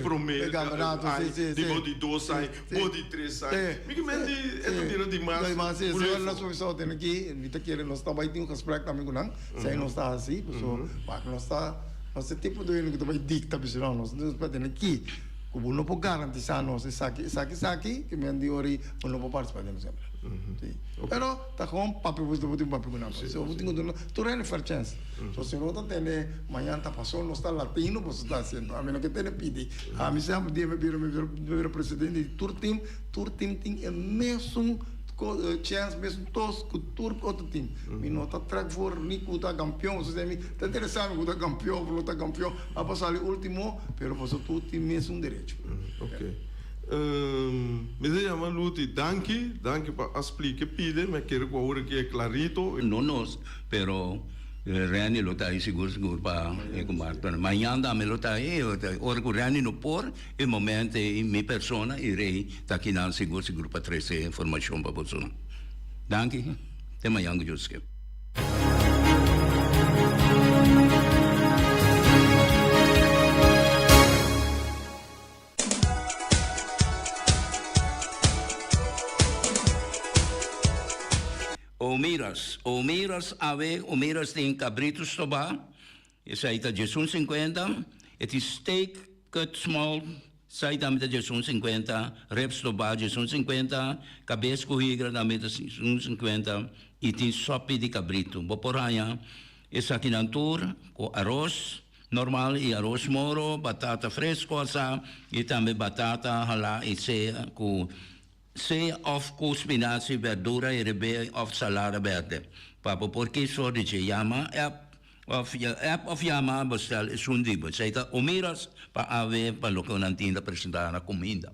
prometer campeonato de 2 sai de 3 sai me mendi é tudo demais mas se nós só tem aqui me tá querendo nós tá vai ter respeito também com não se não está assim pessoal nós está nós é tipo do que vai dictar pessoal nós tem aqui como não pode garantizar nós aqui que me andi ori não pode participar de sempre pero tá com papel você botar papel com nós se eu tenho tu rende fair chance so se não tá tendo amanhã tá passou não está latino você está sendo a menos que tenha pedi a mim sempre dia me vira presidente tour team tem mesmo chance mesmo todos com turco outro time me não tá track for ni cuta campeão você me tá interessado cuta campeão não tá campeão a passar o último pero passou tudo time mesmo direito ok me chama Luti danke para explicar pide mas quero que agora que é clarito no pero Rani lo está aí seguro para combater. Amanhã me lo está aí, ora que Rani não por, e momento minha persona irei tá aqui na seguro para trazer informação para você. Danke, até amanhã que eu Omiras tem cabritos toba, essa aí tá de 150, et steak cut small, sai também tá de 150, reps toba de 150, cabeça corrida também de 150, e tem sopa de cabrito. Boporaya, essa aqui na tour, com arroz normal e arroz moro, batata frescosa, e também batata halá e ceia com se of spinazie, verdura e rebe of salada verde. Papo, porque so dice llama app of llama bestel is un dibo. Seita omiras pa ave pa lo que una tienda presentar la comida.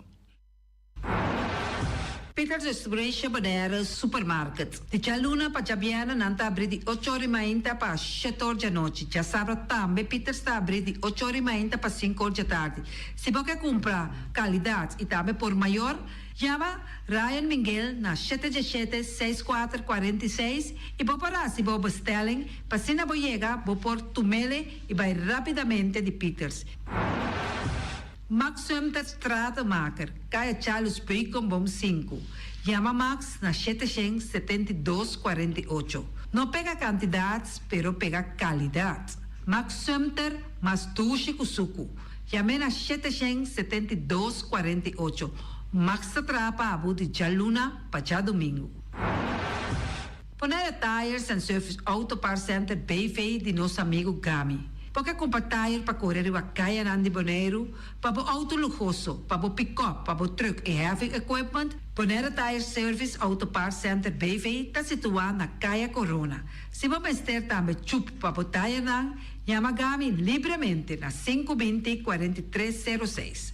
Peters Restauration Bonera Supermarket. Di Chaluna pa Jabiana nanta abri di 8 ore mainta pa 7 ore di notte. Già sabato tambe Peters sta abri di 8 ore mainta pa 5 ore di tardi. Se vuoi comprare qualità e tambe por maior, chiama Ryan Miguel na 717-6446 e può parare se vuoi bestelling, pa se na boiega, può por tumele e vai rapidamente di Peters. Max Sumter Stratenmaker, Kaya Charles Bacon Bom 5. Llama Max na 772-48. No pega cantidades, pero pega qualidade. Max Sumter, mas tushi kusuku. Llame na 772-48. Max Trapa Abu de Jaluna, Pacha Domingo. Ponere Tires and Service Auto Par Center BV de nosso amigo Gami. Porque compra tire para correr a caia nandi boneiro, para o auto luxuoso, para o pick-up, para o truck e heavy equipment, Ponere Tire Service Auto Part Center BV está situado na caia Corona. Se você estiver também chup para o tire nang, chama Gami livremente na 520-4306.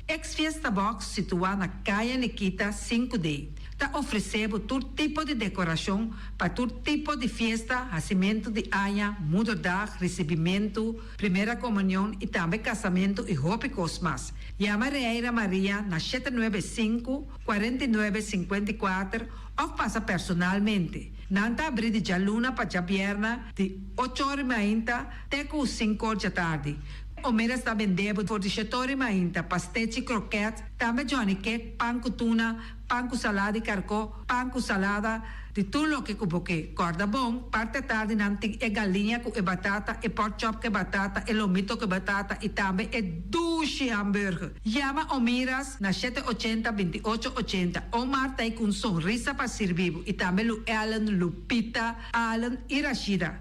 Ex-Fiesta Box situado na caia Nikita 5D. Está oferecendo todo tipo de decoração para todo tipo de festa, nascimento de anha, mudança, recebimento, primeira comunhão e também casamento e roupa cosmas. Chama Reira Maria na 795-4954 ou passa personalmente. Nanta abrir de Jaluna para Jabierna de 8 horas mainta até 5 horas da tarde. O mera está vendendo por 18 horas mainta, pastéis e croquetes, também Johnny Cake, pão com tuna, pão com salada e carcó, pão com salada, de tudo o que cuboque. Corda bom, parte tarde nanti é galinha com batata, e pork chop com batata, e lomito com batata, e também é duche hambúrguer. Chama o Miras na 780-2880. O Marta com sorriso para servir, e também o Ellen, Lupita, Alan e Rashida.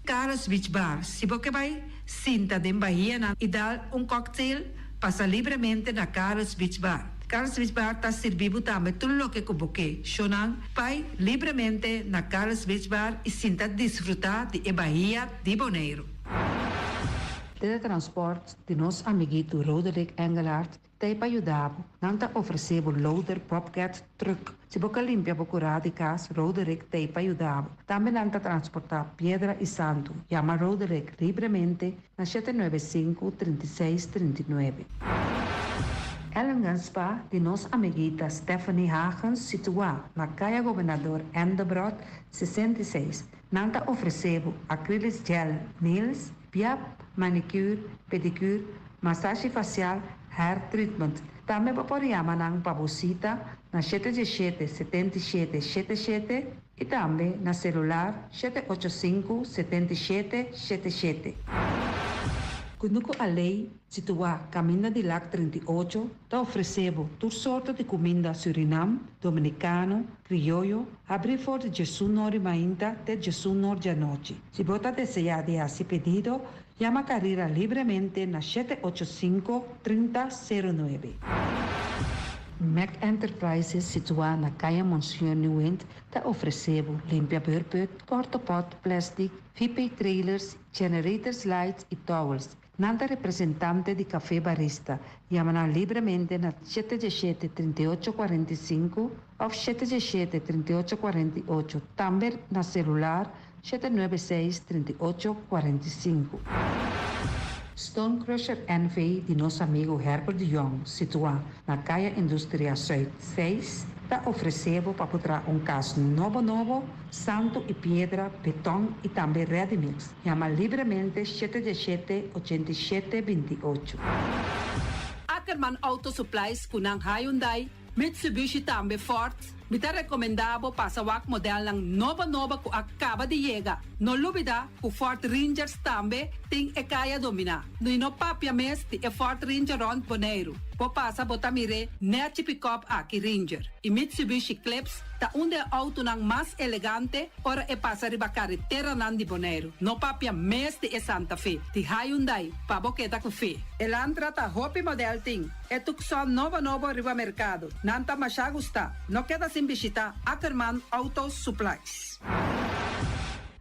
Carlos Beach Bar, se você vai sinta de Bahia e dar cocktail, passa livremente na Carlos Beach Bar. Carlos Beach Bar está servindo também tudo o que cuboque. Shonan, vai livremente na Carlos Beach Bar e sinta desfrutar de Bahia de Bonaire. Teletransport de nosso amiguito Roderick Engelhardt tem para ajudar. Não está oferecendo loader, bobcat, truck. Se você limpia a curada de casa, Roderick tem para ajudar. Também não está transportar pedra e santo. Chama Roderick livremente na 795-3639. Ellen Ganspa, de nossa amiguita Stephanie Hagens, situada na Caia Governador Endebrot 66. Não está oferecendo acrylic gel, nails, piap, manicure, pedicure, massagem facial, hair treatment. Também pode chamar ng pabusita na 77-77-77 e também na celular 785-7777. Kunuko a lei situada Caminho de Lac 38 está oferecendo toda sorte de comida Suriname, dominicano, criollo, abrir for de Jesus Nori Mainta até Jesus Nori à noite. Se você deseja de esse pedido, chama a carreira livremente na 785-3009. Mac Enterprises, situada na Caia Monsieur Nieuwend, está oferecendo limpia burput, cortopot, plastic, VP trailers, generators lights e towels. Nanta representante de Café Barista, chama livremente na 717-3845 ou 717-3848, também na celular 796-3845. Stone Crusher NV de nosso amigo Herbert de Jong, situado na Caia Indústria Zuid 6, está oferecendo para botar caso novo, santo e pedra, betão e também ready mix. Chama livremente 717-8728. Ackerman Auto Supplies kunang Hyundai, Mitsubishi também Ford. Mita recomendado para o modelo ng nova que acaba de chegar. No lubida, o Ford Rangers também tem e kaya domina. No papia mes de Ford Ranger on Bonaire. Po passa botamire net pick-up aqui Ranger. E Mitsubishi Eclipse ta onde auto ng mas elegante ora e passa riba carretera nan di Bonaire. No papia mes de Santa Fe. Di Hyundai pa boqueta com fe. Elantra ta hopi model ting. E tukson novo riba mercado. Nanta masya gusta. No queda sin visita Ackerman Auto Supplies.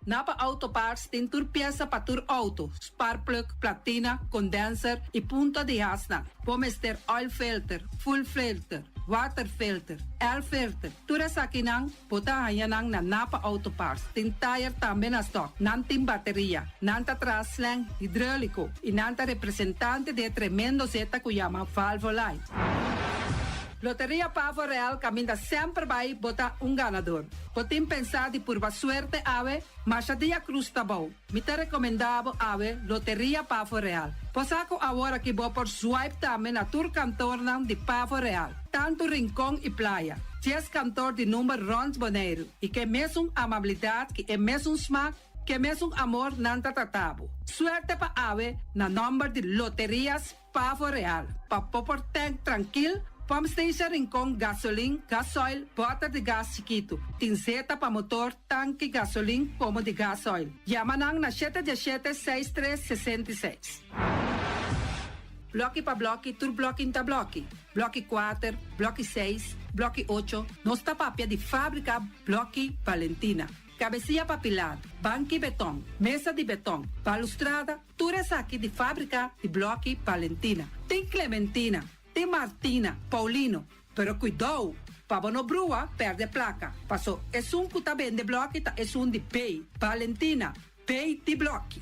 Napa Auto Parts tem tur pieza para tur auto, spark plug, platina, condenser e punta de asna. Vamos ter oil filter, full filter, water filter, air filter. Tura sa kinang, puta hayanang na Napa Auto Parts. Tem tire também na stock, nanting bateria, nanta traslang, hidráulico e nanta representante de tremendo zeta que chama Valvoline. Loteria Pavo Real caminha sempre vai botar ganador. Potem pensar de por suerte ave, mas a dia cruz tá bom. Me te recomendava ave Loteria Pavo Real. Posaco agora que vou por swipe também na tour cantor de Pavo Real. Tanto Rincón e Playa. 10 cantor de número Rons Boneiro. E que mesmo amabilidade, que é mesmo smack, que mesmo amor nanta tratabo. Suerte pa ave na número de Loterias Pavo Real. Pa popor tank tranquilo. Pump station Rincón, gasolina, gasoil, bota de gás chiquito. Tinzeta para motor, tanque, gasolina, como de gasoil. Yamanang na 717-6366. Bloque para bloque, tur bloque inta bloque. Bloque 4, bloque 6, bloque 8. Nossa papia de fábrica, bloque Valentina. Cabecinha papilar, banco betão, mesa de betão, balustrada, tudo isso aqui de fábrica de bloque Valentina. Tem Clementina. Tem Martina, Paulino, pero cuidado, para não brua, perde placa. Passou, é que tá bem de bloco, é de pay. Valentina, pay de bloco.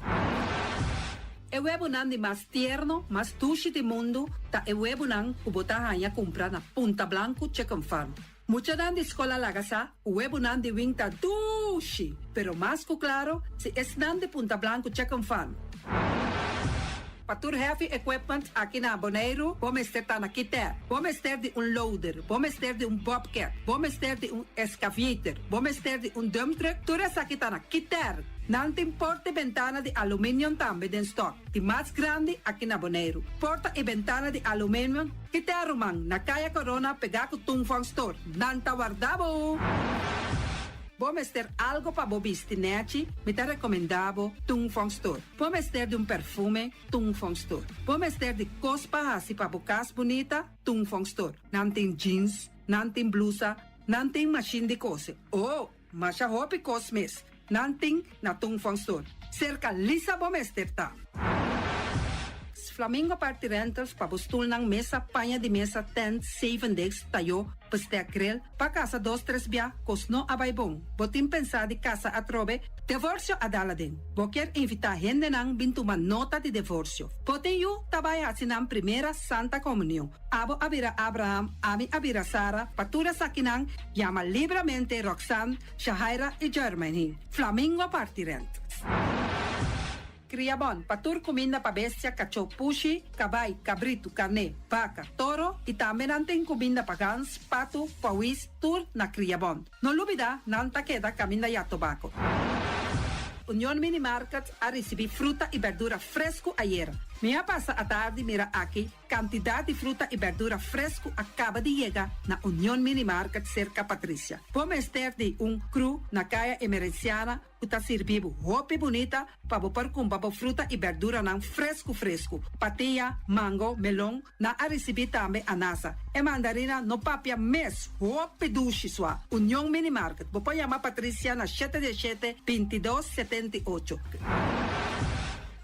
É o ebunan de mais tierno, mais tuche do mundo, tá é o ebunan que botar a comprar na Punta Blanco Chicken Farm. Mucha dan de escola lagasa, o ebunan de winta tuche, pero mais que claro, se es dan de Punta Blanco Chicken Farm. Patur heavy equipment aqui na Bonaire, vamos ter na Kiter, vamos ter de loader, vamos ter de bobcat, vamos ter de excavator, vamos ter de dump truck, tudo isso aqui na Kiter. Não tem porta e ventana de alumínio também em stock. De mais grande aqui na Bonaire. Porta e ventana de alumínio, Kiter man, na Caia Corona, pegar com Tungfang Store. Não tá guardado. Vamos ter algo para bobistinete, me te recomendavo Tungfang Store. Vamos ter de perfume, Tungfang Store. Vamos ter de cospa assim para bocas bonita, Tungfang Store. Não tem jeans, não tem blusa, não tem machine de coser. Oh, mas a roupa cosmes, não tem na Tungfang Store. Cerca lisa vamos ter tá. Flamingo Party Rentals para postul ng mesa, panha de mesa, tent, 7 days, tayo, pastea grill, pa casa 2-3 bia, kosno abay bong. Botin pensa di casa atrobe, divorcio adala din. Boker invita gente nang bintuman nota de divorcio. Botin yu tabay asinang primera Santa Comunión. Abo abira Abraham, ami abira Sara, patura sakinang, llama libremente Roxanne, Shahaira y Germany. Flamingo Party Rentals. Criabon, patur comida para bestia, cachorro, pushi, cabay, cabrito, carne, vaca, toro e também tem comida para gans, pato, pauis, tur na Criabon. Não olvida, não ta queda caminha e tobaco. União Mini Market a receber fruta e verdura fresco ayer. Minha passa a tarde mira aqui, quantidade de fruta e verdura fresco acaba de chegar na União Mini Market cerca Patrícia. Vamos ter de cru na caia emergenciana, que está servindo roupa bonita para pôr com fruta e verdura não fresco. Patia, mango, melão, na a receber também a nasa. E mandarina no papia mês, roupa duche sua. União Mini Market. Vou chamar Patrícia na 717-2278.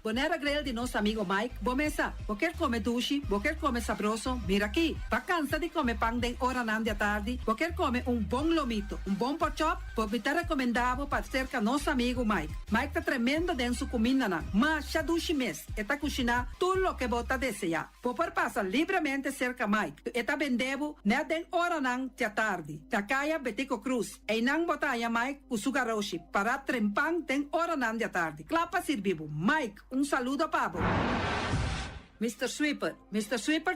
Bonera grill de nosso amigo Mike, bomesa, quer comer duche, quer comer sabroso, mira aqui, vacanza de comer pão de hora nan de tarde, quer comer bom lomito, bom porchop, me te recomendavo para cerca nosso amigo Mike. Mike tá tremendo dentro sua comida na, mas já duche mês, eta cozinha tudo o que bota desejar. Popor passa livremente cerca Mike, eta vendebo, né den hora nan de tarde, da caia Betico Cruz, e não botaia Mike o sugaroshi, para trempang den hora nan de tarde. Clapa servivo, Mike, saludo, Pablo. Mr. Sweeper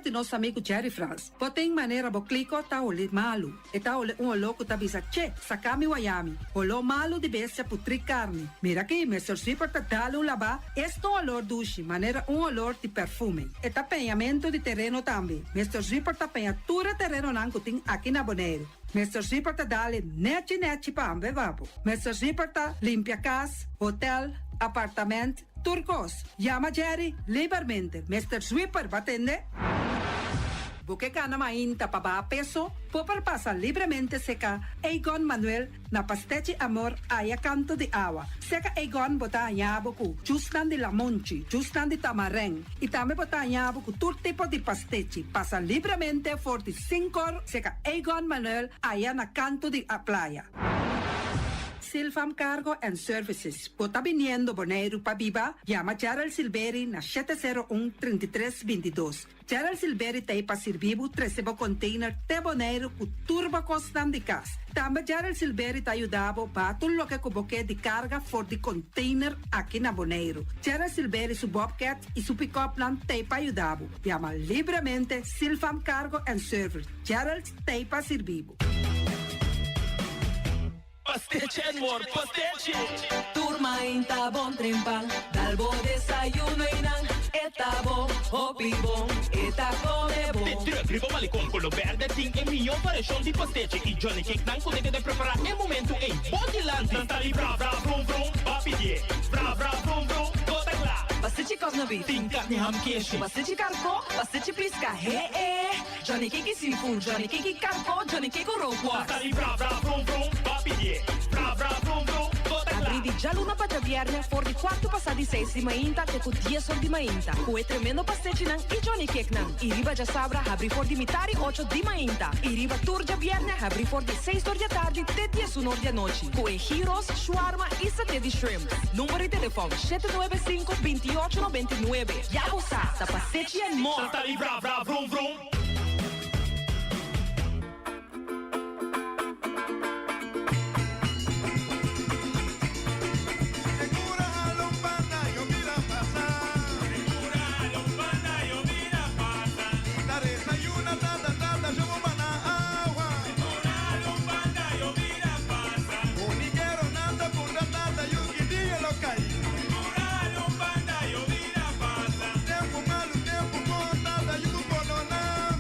de nosso amigo Jerry France. Tem maneira boclico tá olhe malo. E tá olhe louco tá bisa che, sacami wayami. Olo malo de bestia putri carne. Mira aqui, Mr. Sweeper tá dalo lava. Esto olor duche, maneira olor de perfume. E tá penhamento de terreno também. Mr. Sweeper tá penha tura terreno nanco tem aqui na Bonaire. Mr. Sweeper tá dale neti pambe vapo. Mr. Sweeper tá limpia casa, hotel, apartamento, turcos. Llama Jerry livremente. Mr. Sweeper, va atender? Buque gana mainta pa ba peso, popar pasa livremente seca Egon Manuel na pastechi amor aya canto de agua. Seca Egon bota yabuku, justan de la monchi, justan de tamareng. Y también bota yabuku tur tipo de pastechi. Pasa livremente 45 seca Egon Manuel aya na canto de a playa. Silfam Cargo and Services. Bota viniendo Bonaire pa Biba, llama Gerald Silveri na 701-3322. Gerald Silveri te pa servibu 13 container te Bonaire ku turbo costan de cas. Também Gerald Silveri te ajudava para tudo lo que cuboque de carga for de container aqui na Bonaire. Gerald Silveri su Bobcat e su pick-up plan te pa ajudava. Llama livremente Silfam Cargo and Service. Gerald te pa servibu. Pastiche, amor, pastiche. Turma in tabon trimpan, dal bo desayuno inan, etabo, opibon, come bon. Tre gribo malicom con lo verde ting e mio parecchio di pastiche. I Johnny Cake nan con deve preparare il momento e body lanti. Stali bra bra vrum vrum, papi die. Bra bra vrum vrum, gota gla. Pastiche cos na bit. Tinka ni ham keshi. Pastiche carco, pastiche pisca, Johnny Cake seafood, Johnny Cake carco, Johnny Cake roquas. Stali bra bra vrum vrum, papi die. Bra bra vrum vrum, gota gla. Apridi già luna pa viernes, for di 4 passati 6 di mainta, te cu 10 ori di mainta. Cu e tremendo pastiche nan, i Johnny Cake nan. I riba già sabra, abri for di mitari 8 di mainta. I riba turgia viernes, abri for di 6 ori di tardi, te 10 ori di noci. Cu e gyros, shawarma e satè di shrimp. Numero di telefono 795-2899. Ya lo sa, ta pastiche and more. Stali bra bra vrum vrum. Tempo malo, tempo bom, nada, you go no na.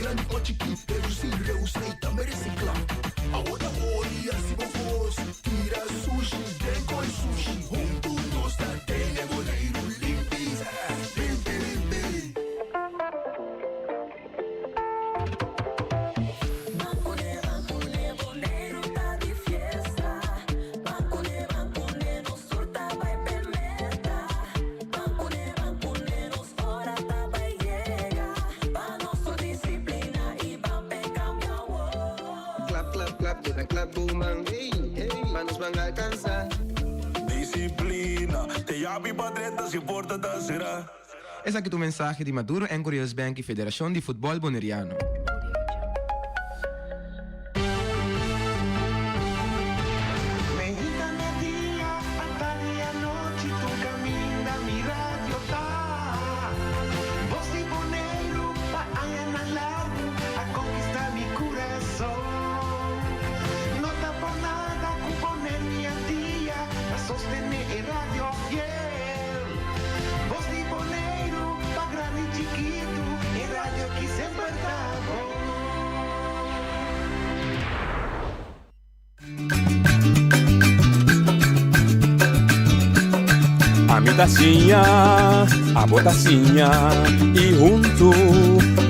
Tira ni ochiki, reducir, reusei, também reciclar. A outra moria se vos tira sushi, decoy sushi. Juntos nós tá tem boneiro limpis, limpi, limpi. Boneiro tá de fiesta. Bancone, nos surta vai permeta. Bancone, nos hora tá vai llegar. Pa nossa disciplina e pa pegar meu. Clap, clap, clap, kita clap boomang, hey, hey, manos van a alcanzar. Disciplina, te llamo pa treta, se importa da será. Esse aqui é o mensagem de Maduro em Curious Bank e Federação de Futebol Boneriano. Mexicana dia, a tarde e a noite, tu caminha, mi radio tá. Voz de boneiro, pa allá largo, a conquistar mi coração. Não tá por nada, com boneiro minha dia, a sostener el radio fiel. Voz de boneiro, pa grande e chiquito, el radio que sempre tá bom. A mitacinha, a botacinha e junto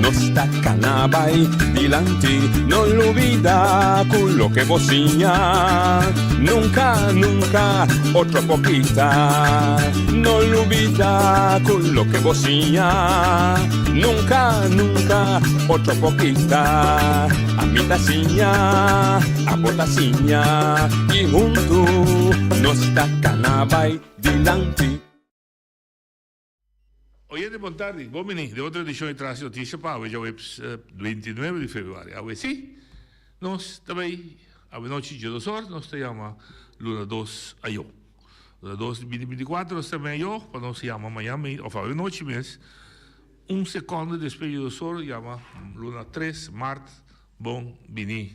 nos tacanabay dilante, no olvida con lo que vocinha, nunca, nunca, otro poquita, no olvida con lo que vocinha, nunca, nunca, otro poquita, a mitacinha, a botacinha y junto nos tacanabay dilante. Oyente, boa tarde. Bom menino, de outra edição de traz notícia para hoje, é 29 de fevereiro. A sim, nós também, a noite de 2 horas, nós temos Luna 2 a eu. Luna 2 de 2024, nós também a eu, para nós chamar amanhã, ou a noite mesmo, segundo depois de 2 horas, chama Luna 3, Marte, bom menino,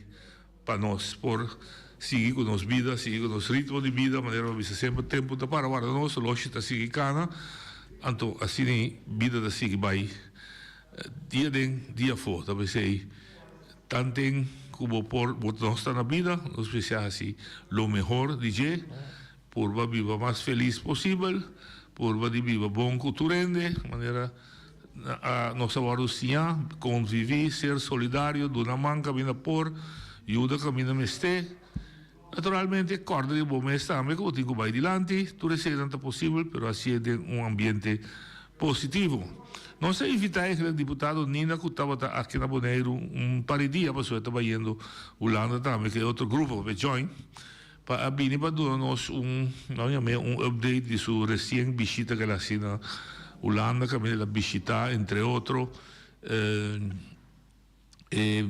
para nós, por seguir com nossa vida, seguir com nosso ritmo de vida, maneira que sempre tempo de para agora nós, lógico, está seguir cana, então assim vida da seguir vai dia den dia fora, talvez sei tantem como por nós está na vida, nós precisamos assim lo melhor de je, por viver mais feliz possível, por viver bom culturende, maneira a nossa varosia conviver, ser solidário, dona manca vinda por ajuda caminha meste. Naturalmente, corda de bom mês também, como digo, vai adiante, tudo é tanto possível, mas assim é um ambiente positivo. Não sei evitar que o deputado Nina, que estava aqui na Boneiro par de dias, mas estava indo Holanda também, que é outro grupo, que join, para vir para dar-nos update de sua recente visita que ela fez na Holanda, que ela visitou, entre outros,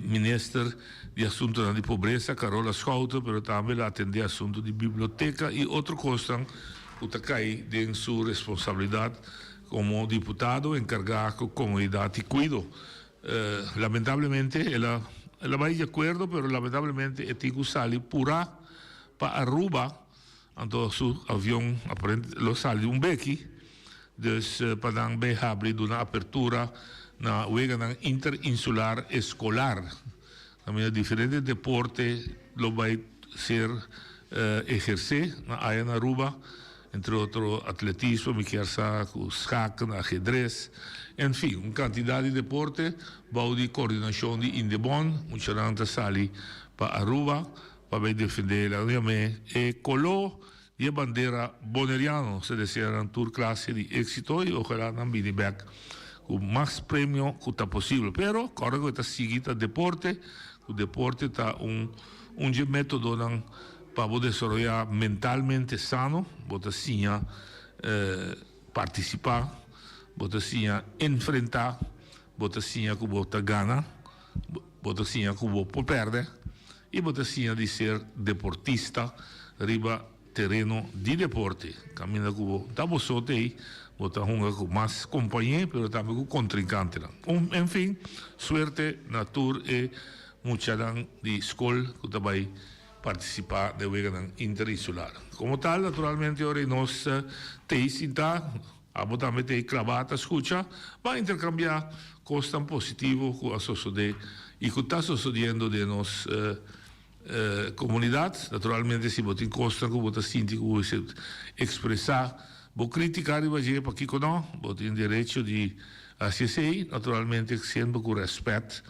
ministro de Assuntos de Pobreza, Carola Schouten, mas também atende assuntos de biblioteca e outras coisas que caem em sua responsabilidade como deputado encargado com comunidade e cuido. Lamentavelmente, ela vai de acordo, mas lamentavelmente é que sai pura para Aruba, então seu avião lo sai de beque, então para dar abrir uma apertura na wega interinsular escolar. Também diferentes deportes lo vai ser exercer na área na Aruba, entre outros atletismo, schaken, ajedrez, enfim, uma quantidade de deportes, vai de coordenação de Indebon, muita gente sai para Aruba, para defender a União e colou e a bandeira boneriana, se deseja uma tour classe de êxito e ojalá não venha back com mais prêmio que está possível. Pero, agora que está seguindo o deporte está método para desenvolver mentalmente sano, para sim participar, para sim enfrentar, para sim que você ganha, para sim que você perde, e para sim de ser deportista, riba terreno de deporte. Caminha que você está bosote aí, você junga com mais companhia, mas também com contrincante. Enfim, suerte na tour e muita de escola que também participar da Wega interinsular. Como tal, naturalmente, ora nós temos botar meter cravata, escucha, vai intercambiar coisas tão positivas com a sociedade e que está sucedendo de nossa comunidade. Naturalmente, se você encosta, que você sente que você expressar, você criticar e vai para aqui que não, você tem direito de assistir, naturalmente, sempre com respeito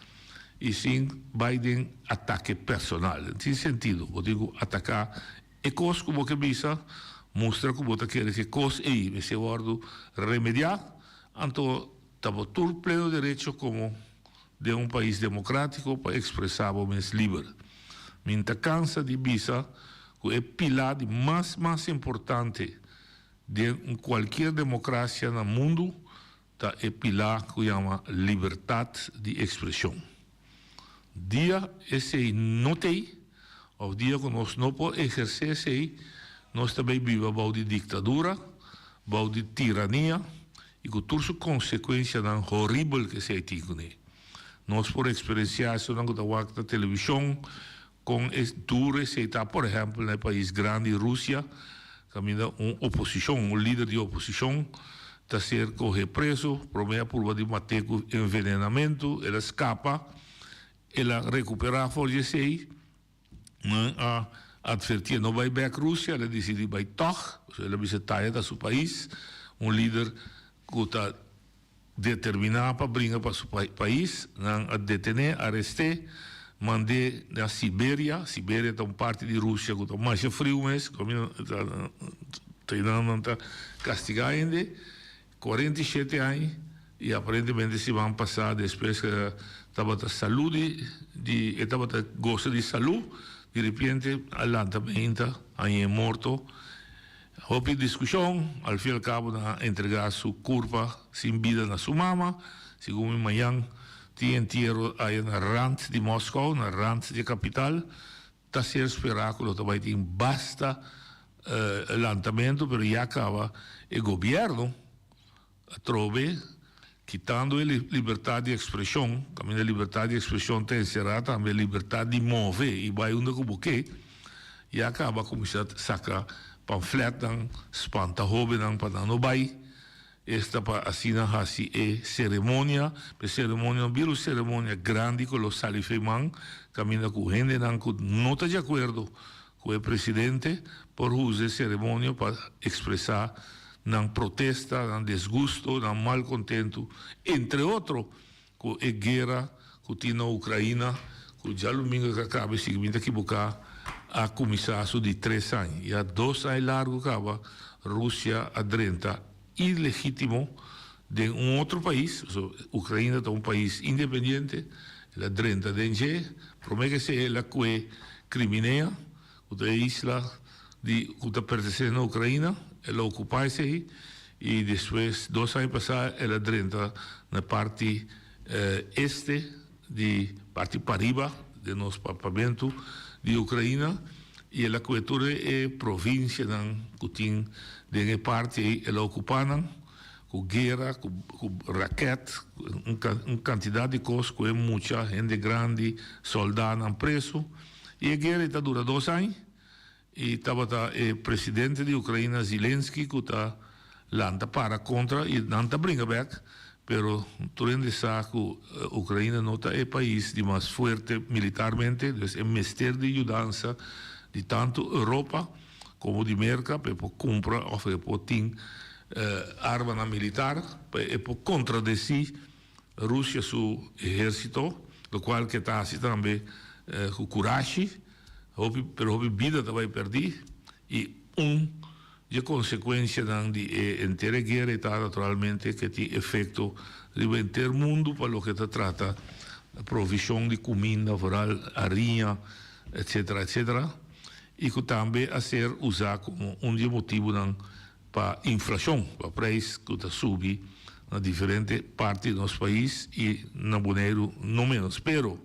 e sem Biden ataque personal. Nesse sentido, eu digo atacar e coisas como que bisa mostra que você quer que coisas aí, nesse ordem, remediar, então, estava todo pleno direito como de país democrático para expressar o mais livre. Me cansa de bisa que é pilar mais importante de qualquer democracia no mundo, é pilar que chama liberdade de expressão. Dia esse não tem, o dia que nós não podemos exercer esse aí, nós também vivemos de ditadura, de tirania, e com todas as consequências horríveis que se tem. Nós, por experienciar isso na televisão, com duro se está, por exemplo, no país grande, Rússia, caminha oposição, líder de oposição, está ser preso, promete por de matar com envenenamento, ela escapa, ela recupera a força aí, advertir não vai back Rússia, ela decide vai toch, ela visita da seu país, líder que está determinado para brincar para seu país, não detener, arrestar, mandar na Sibéria. Sibéria é uma parte de Rússia que está mais frio, mas está castigado ainda, 47 anos, e aparentemente se vão passar depois que estava a saúde, estava a gosto de saúde, de repente, alantamento, aí é morto. Houve discussão, ao fim e ao cabo, entregar sua curva sem vida na sua mama. Segundo amanhã, tinha entierro aí na rand de Moscou, na rand de capital. Está ser esperado, também tem basta lançamento, mas já acaba o governo trove quitando a liberdade de expressão. Também a liberdade de expressão tem encerrada também a liberdade de mover e vai onde como que e acaba começando a sacar panfleto, espanta jovem para não vai. Esta para assinar assim é cerimônia, vira cerimônia grande com os salifeman, caminha com gente que não está de acordo com o presidente, por usar cerimônia para expressar não protesta, não desgosto, não malcontento, entre outros, com a guerra que tem na Ucrânia, que já domingo que acaba, seguinte aqui a começar de 3 anos. E há 2 anos largo acaba, Rússia adrenta ilegítimo de outro país, Ucrânia é país independente, ela adrenta de promete que se ela que é criminea, que é isla que está pertencendo à Ucrânia, ela ocupa isso aí, e depois, 2 anos passados, ela adrenta na parte este, de parte pariba, de nosso papamento de Ucrânia, e ela cobertura é província que tem de parte, ela ocupa com guerra, com raquete, uma quantidade de coisas, com muita gente grande, soldados presos, e a guerra está dura 2 anos, e estava o presidente de Ucrânia, Zelensky, que está lá para contra e não está brinca back, pero tu sabe que a Ucrânia não é o país de mais forte militarmente, é mestre de ajudança de tanto Europa como de América, para comprar ou para ter arma militar, para contradizer a Rússia seu exército, o qual que está assim também com coragem, pero houve vida também perdi, e de consequência de inteira guerra está naturalmente que tem efeito no inteiro mundo para o que se trata a provisão de comida, arinha, etc., etc., e que também a ser usado como motivo para a inflação, para o preço que está subindo na diferentes partes do nosso país e na Bonaire não menos. Pero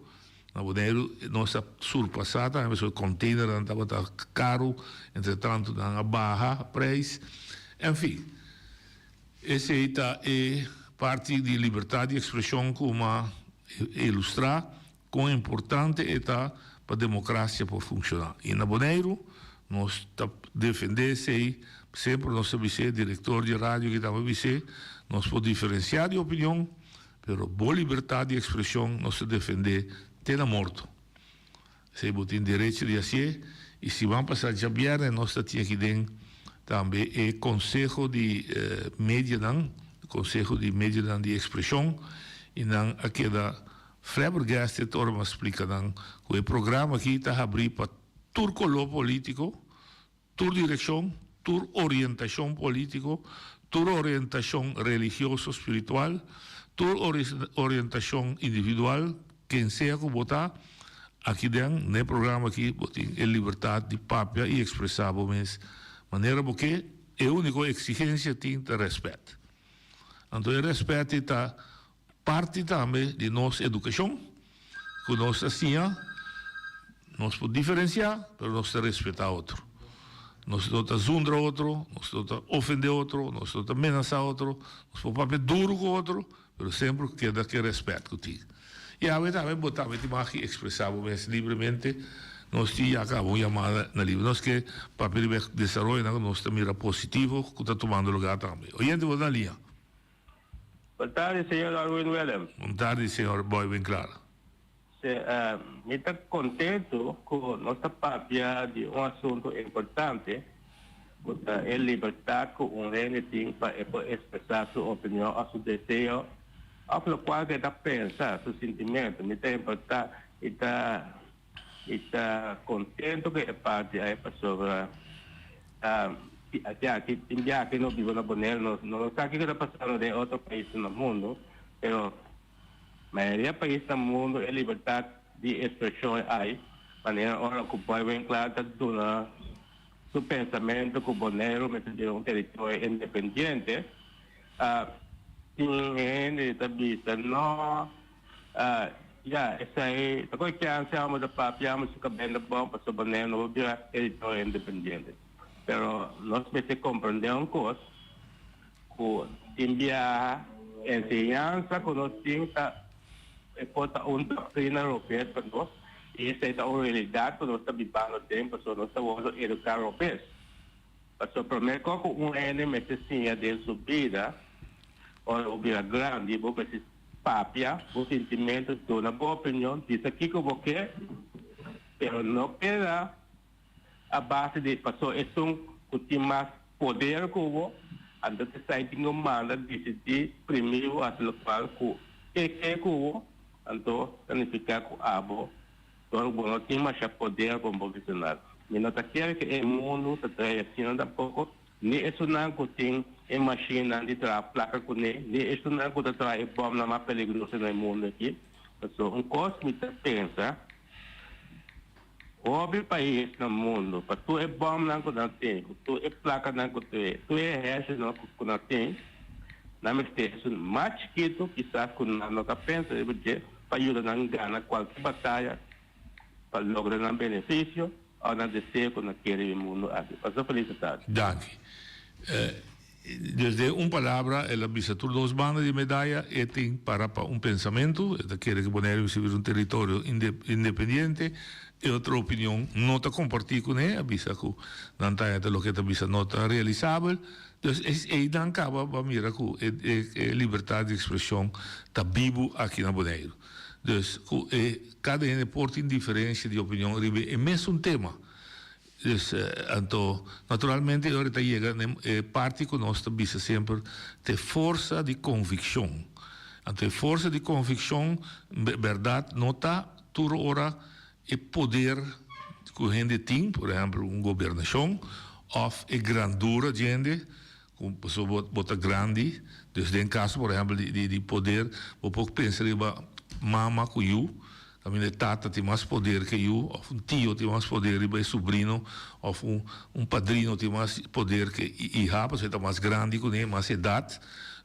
na Bonaire nossa surpassada, o container estava caro, entretanto na barra preço. Enfim, essa é parte de liberdade de expressão como ilustrar quão importante está para a democracia para funcionar. E na Bonaire nós defendemos sempre nós vice diretor de rádio que estava vice, nós podemos diferenciar de opinião, pero boa liberdade de expressão nós defender até na morte. Se você tem direito de fazer, e se vão passar de viernes, nós temos que ter também o Conselho de Média, Conselho de Média de Expressão, e não aquela flabbergasted orma explica que o programa aqui está abrindo para todo color político, toda direção, toda orientação político, toda orientação religiosa espiritual, toda orientação individual, quem seja que votar, aqui dentro, no programa aqui, tem a liberdade de papia e expressar de maneira porque a única exigência tem é respeito. Então, o respeito está parte também de nossa educação, que nós assim, nós podemos diferenciar, mas nós temos que respeitar outro. Nós não zundra outro, nós não ofender outro, nós não ameaçar outro, nós podemos papel duro com outro, mas sempre queda que respeito que tem. E a gente também botava a expressar livremente, nós tínhamos uma chamada na livre. Nós que papel de desenvolvimento, nós também positivo, que está tomando lugar também. Oyente, vou na linha. Boa tarde, senhor Arwin Willem. Boa tarde, senhor Boy bem claro. Eu estou contente com nossa papia de assunto importante, a liberdade que rende tem para expressar sua opinião, a seu desejo, ao qual está pensar, seu sentimento. Me está importante, está contente que a parte é sobre que não vive na Bonaire, não sabe o que está passando em outro país no mundo, mas a maioria dos países no mundo é liberdade de expressão aí, maneira hora que o povo bem claro está dando seu pensamento que o Bonaire é um território independente, tem gente está vista, não, essa aí, a coisa que a gente chama de papia, mas que bem bom para o Bonaire não é território independente. Pero nós precisamos compreender uma coisa, que enviar ensinança que nós temos é uma doutrina europeia para nós, e essa é uma realidade que nós estamos vivendo tempo, para nós estamos educar europeus. Mas o primeiro coisa que enemy precisa de sua vida, ou vida grande, você precisa papia, o sentimento, uma boa opinião, diz aqui que eu quero, pero não queda a base de pessoas que têm mais poder que eu, então que sai de uma manda decidir primeiro as locais que eu, então significa que abo, então não tem mais poder como profissional. Mas não quer que o mundo está trabalhando tampouco, nem isso não que tem a máquina de trabalhar placa com nem isso não que está trabalhando bom na mais perigosa no mundo aqui. Então coisa me pensa. Houve país no mundo, para tu é bom não que não tem, tu é placa não que tu é resto não que não tem, na verdade, mais chiquito, quizás que não pensa, para ajudar a ganhar qualquer batalha, para lograr um benefício, ou não desejo que não quer o mundo. Passou felicidade. Danke. Desde uma palavra, ela visa por duas bandas de medalha e tem para pensamento, ela quer que Bonaire seja um território independente, e outra opinião não está compartilhada com ele, avisa que não está o que está não está realizável, então aí não acaba para mirar que a liberdade de expressão está vivo aqui na Bonaire. Então, cada um porta indiferença de opinião, é mesmo um tema. Então, naturalmente, agora chega parte que nós visa sempre de força de convicção. Então, força de convicção, verdade, não está toda hora o poder que a gente tem, por exemplo, uma governação, ou a grandura de gente, como pessoa bota grande, desde em caso, por exemplo, de poder, um pouco pensar em mama com eu, a minha tata tem mais poder que eu, ou um tio tem mais poder que o sobrinho, ou um padrinho tem mais poder que a pessoa está mais grande que ele, mais idade.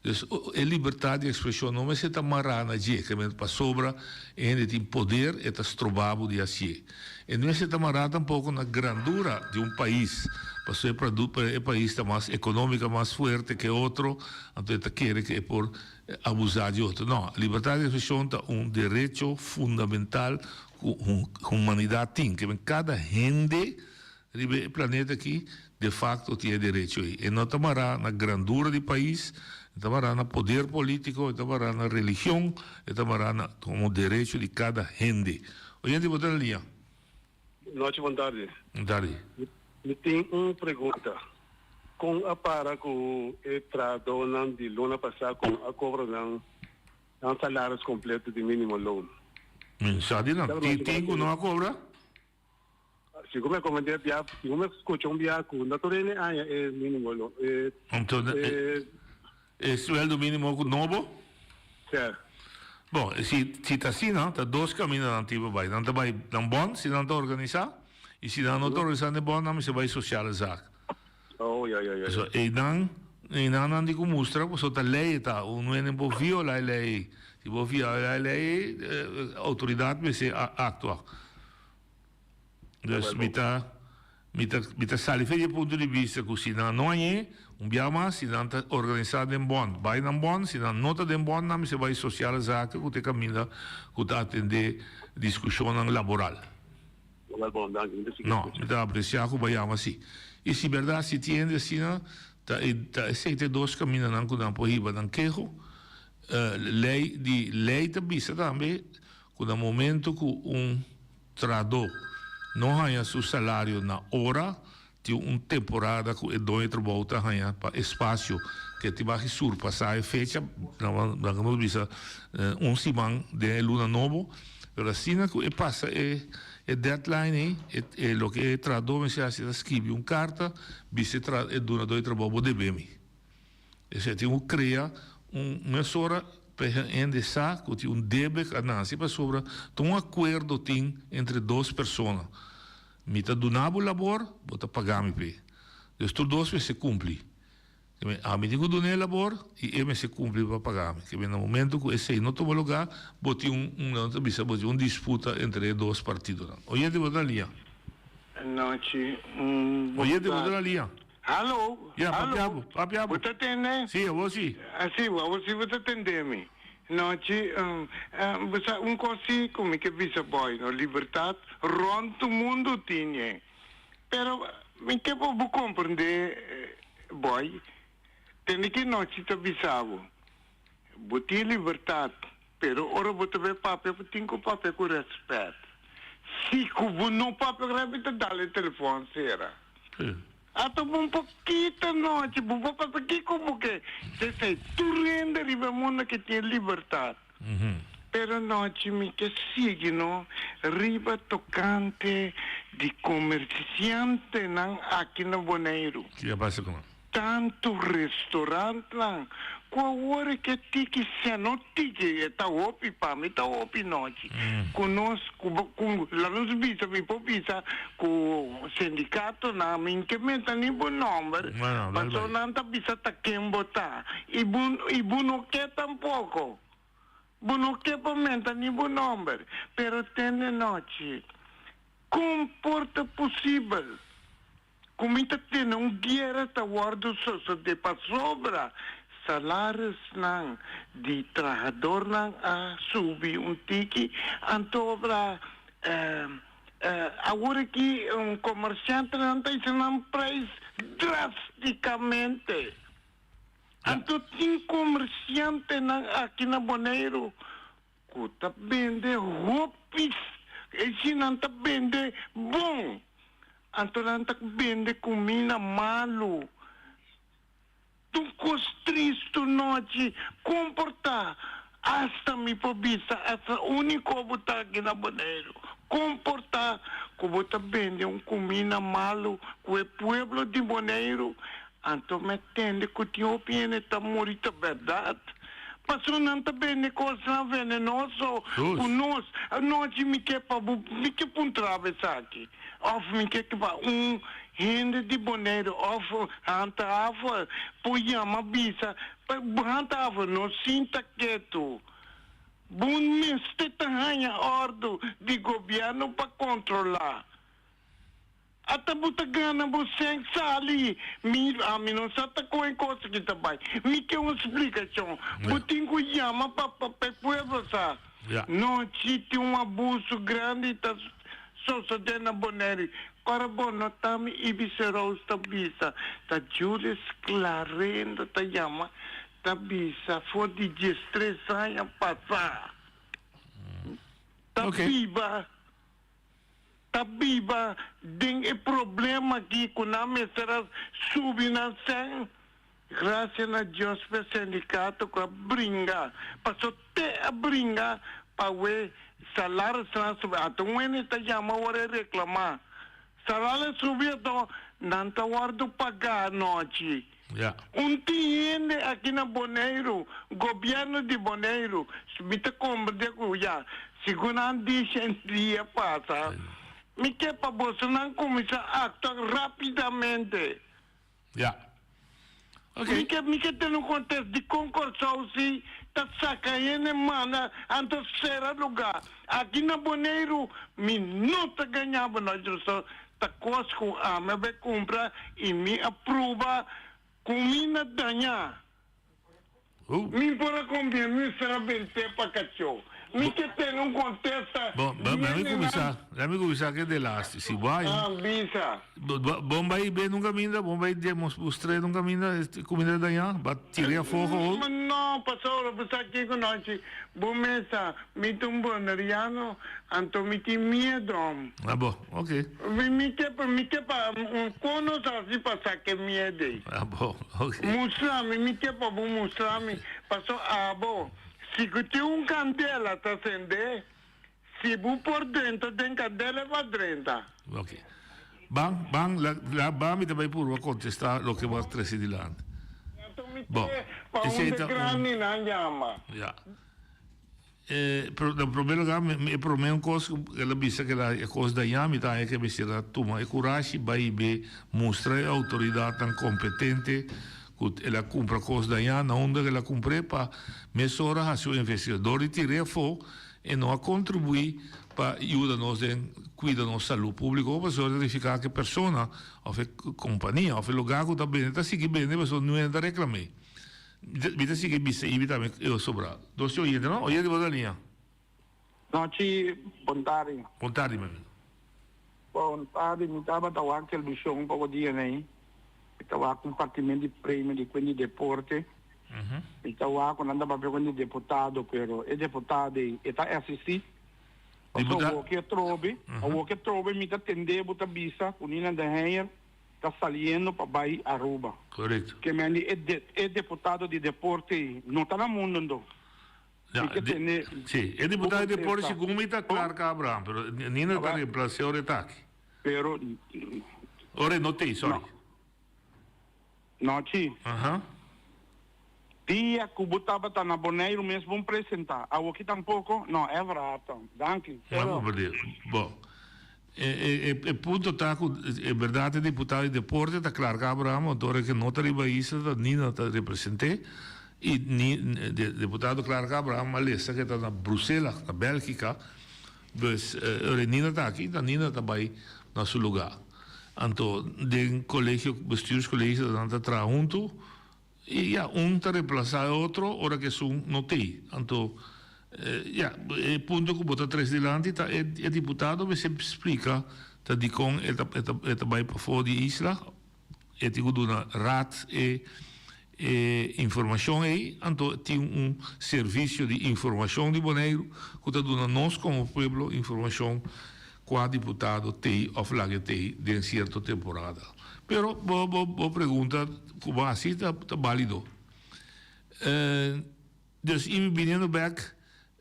Então, a liberdade de expressão não é se está marana de que para sobra, ele tem poder e está estrobado de assim. E não é se está marana tampouco na grandura de um país, para o país está mais econômico, mais forte que outro, então ele quer que é por abusar de outro. Não, a liberdade de expressão é um direito fundamental que a humanidade tem, que cada gente ribe planeta aqui de facto tinha direito aí. E não tamará na grandura do país, tamará na poder político, tamará na religião, tamará na como direito de cada gente. Oyente, botar na linha. Noite, boa tarde. Boa tarde. Eu tenho uma pergunta. Com a para com o trabalho de luna passada com a cobra não salários completos de mínimo loan. Sabe não? Tem não a cobra? Se como é como é piá, se como é escuta piá com naturalmente é mínimo loan. Então é sueldo mínimo novo? Certo. Bom, se está assim, não, tá dois caminhos na antiga vai. Não vai não bom, se não está organizado, e se não está organizado bom, não se vai socializar. Oh, ja. So, e não digo mostra, porque a lei está, não é nem por violar a lei. Se for violar a lei, a autoridade vai ser actuar. Então, me está salindo do ponto de vista que se não é, biama, se não está organizado em bom, vai em bom, se não está em bom, não se vai socializar, que você caminha, que está atender discussão laboral. Não, me está apreciando que vai assim. E se verdade se tiende assim, aceita dois caminhos não que não pode não quejo, lei também também que no momento que trabalhador não ganha seu salário na hora, tem uma temporada que é dois trabalhos ganha para espaço que te vai surpassar a fecha, não visa semana de luna novo, mas assim que passa é deadline é lo que é traduz se hace escreve uma carta se é dura dois trabalhos de bem esse tem um cria uma hora para endessar que tem débito anansi para sobre um acordo tem entre duas pessoas me tá donando o labor bota pagar me pe estes dois se cumpre a mim digo donei labor e eu se cumpre para pagar-me que no momento que esse não toma lugar botei uma disputa entre dois partidos. Oyente, botar na linha. Noite. Oyente, botar na linha. Alô? Alô? Papiabo. Você atende? Sim, eu vou sim. Sim, você atende-me. Noite, você consigo como que visa boy, no liberdade, ronto o mundo tinha. Pero, me que vou compreender, boy, tem que nós te avisava. Botar liberdade, pero ora botar ver papel, tem que papel com respeito. Se como não papel, repita dar-lhe telefone, será? Até um pouquinho noite, vou passar aqui como que se sei, tu rende riba mundo que tem liberdade. Pero noite me que sigue, não? Riba tocante de comerciante não aqui no Bonaire. Que passa com tanto restaurante lá, qual hora que tique se não tique, está opi para mim, está opi noite. Conosco, com lá nos bisa, me popisa, com o sindicato na mim que menta nem bom número, mas só não está bisa tá quem botar e não quer tampouco, não quer para menta nem bom número, pero tem noite, comporta possível. Como tem guerra tá guardo só de para sobra salários não de trabalhador não a subir tique antobra agora que comerciante não tem um preço drasticamente. Então tem comerciante não aqui na Bonaire que tá vende roupas e não tá vende bom. Antolan tak bende comida malo. Tu costristo noite comportar hasta me pobisa essa único botar aqui na Bonaire. Comportar que bota bende comida malo que o pueblo de Bonaire. Anto me tende que te opinione tá morita verdade. Passou não tá bem coisa venenoso. O nós me quer para me quer para aqui. Of me quer para gente de Bonaire of antava poiama bisa antava no sinta quieto. Bom mestre tanha ordem de governo para controlar. Até buta gana você sali a mim não sabe qual coisa que tá bem me quer uma explicação botinho chama para pueblo sa não te tem um abuso grande tá sosa dena boneri. Ora bono tami ibise rosta bisa. Ta Julius Clarendo ta yama. Ta bisa for di gestresa yang pasa. Ta biba ding e problema que kunami será subindo sem graças a Deus para sindicato que brinca passou até a brinca para o salário subir até o ano está chama hora reclamar salário subir então não está guardo pagar noite tiene aqui na Bonaire governo de Bonaire me te compra já segundo dia passa me quer para você não começar a actuar rapidamente. Ok. Me quer ter um contexto de concursão se está sacando mana antes será lugar. Aqui na Bonaire me não está ganhando nós só tá coisa com a me vai comprar e me aprova comida danha. Me para comprar me será bem ter para cachorro. Mi che te non contesta. Dammi cominciare che dell'asti, si vai. Bisa. Bombai bem nunca minda, bombai demos mostrei nunca minda, comida da yan, battere a fuoco. No, passò aqui con noi. Bomesa, mi tumbo neriano, anto mi ti miedo. Ah boh, ok. Mi che pa cono sa si passa che miede. Ah boh, ok. Muslami, mi che pa muslami, passò abo. Se tem candela está acender, se bu por dentro tem candela va dentro. Ok. La mi também por contestar lo che va tresi di land. Bom, grande na llama. Il problema è per me un coso che la bisa che la cosa da yami ta è che mi si era tuma e coraggio vai be mostra autorità tan competente e la compra cosa da yana onde che la compre pa mesora a suo investidori tire fo e non a contribuire pa aiuta-nos en cuida nos saúde pública para verificar che persona o fe compagnia o fe lugar que tá bem tá seguir bem mas não é da reclamar vita seguir bisa evita eu sobrar doce oiente não oiente da linha Noci Bontari mano Bontari mi tava da anche il bisogno un po' di DNA estava compartimento di premi di quindi deporte estava quando andava per quindi deputato però e deputato e ta SC o che trovi mi attendevo da bisa unina da Heier sta salendo per vai a Aruba corretto che mi è deputato di deporte non sta nel mondo sì è deputato di deporte secondo me sta Clark Abraham però Nina sta reemplazione tacchi però ora non te sorry No, ci. Dia que botava tá na Bonaire mesmo vão apresentar. Aqui tampouco, não, é verdade. Danke. Bom, e punto tá é verdade deputado de deporte tá Clark Abraham, autore que não arriba isso da Nina tá representante e deputado Clark Abraham Alessa que tá na Bruxelas, na Bélgica, dus Nina tá aqui, da Nina tá vai na seu lugar. Anto de colegio, bestuurscollege dat aan tra junto e te reemplaza otro ora che su noti. Anto il punto che bota tres dilanti è deputato che si explica che di con è vai per fuori di isla e ti una rat e informazione anto ti un servizio di informazione di Bonaire che ti dona nos come pueblo informazione qua deputado te of la que te de en cierta temporada. Pero vos pregunta, como así está válido. Dus viniendo back,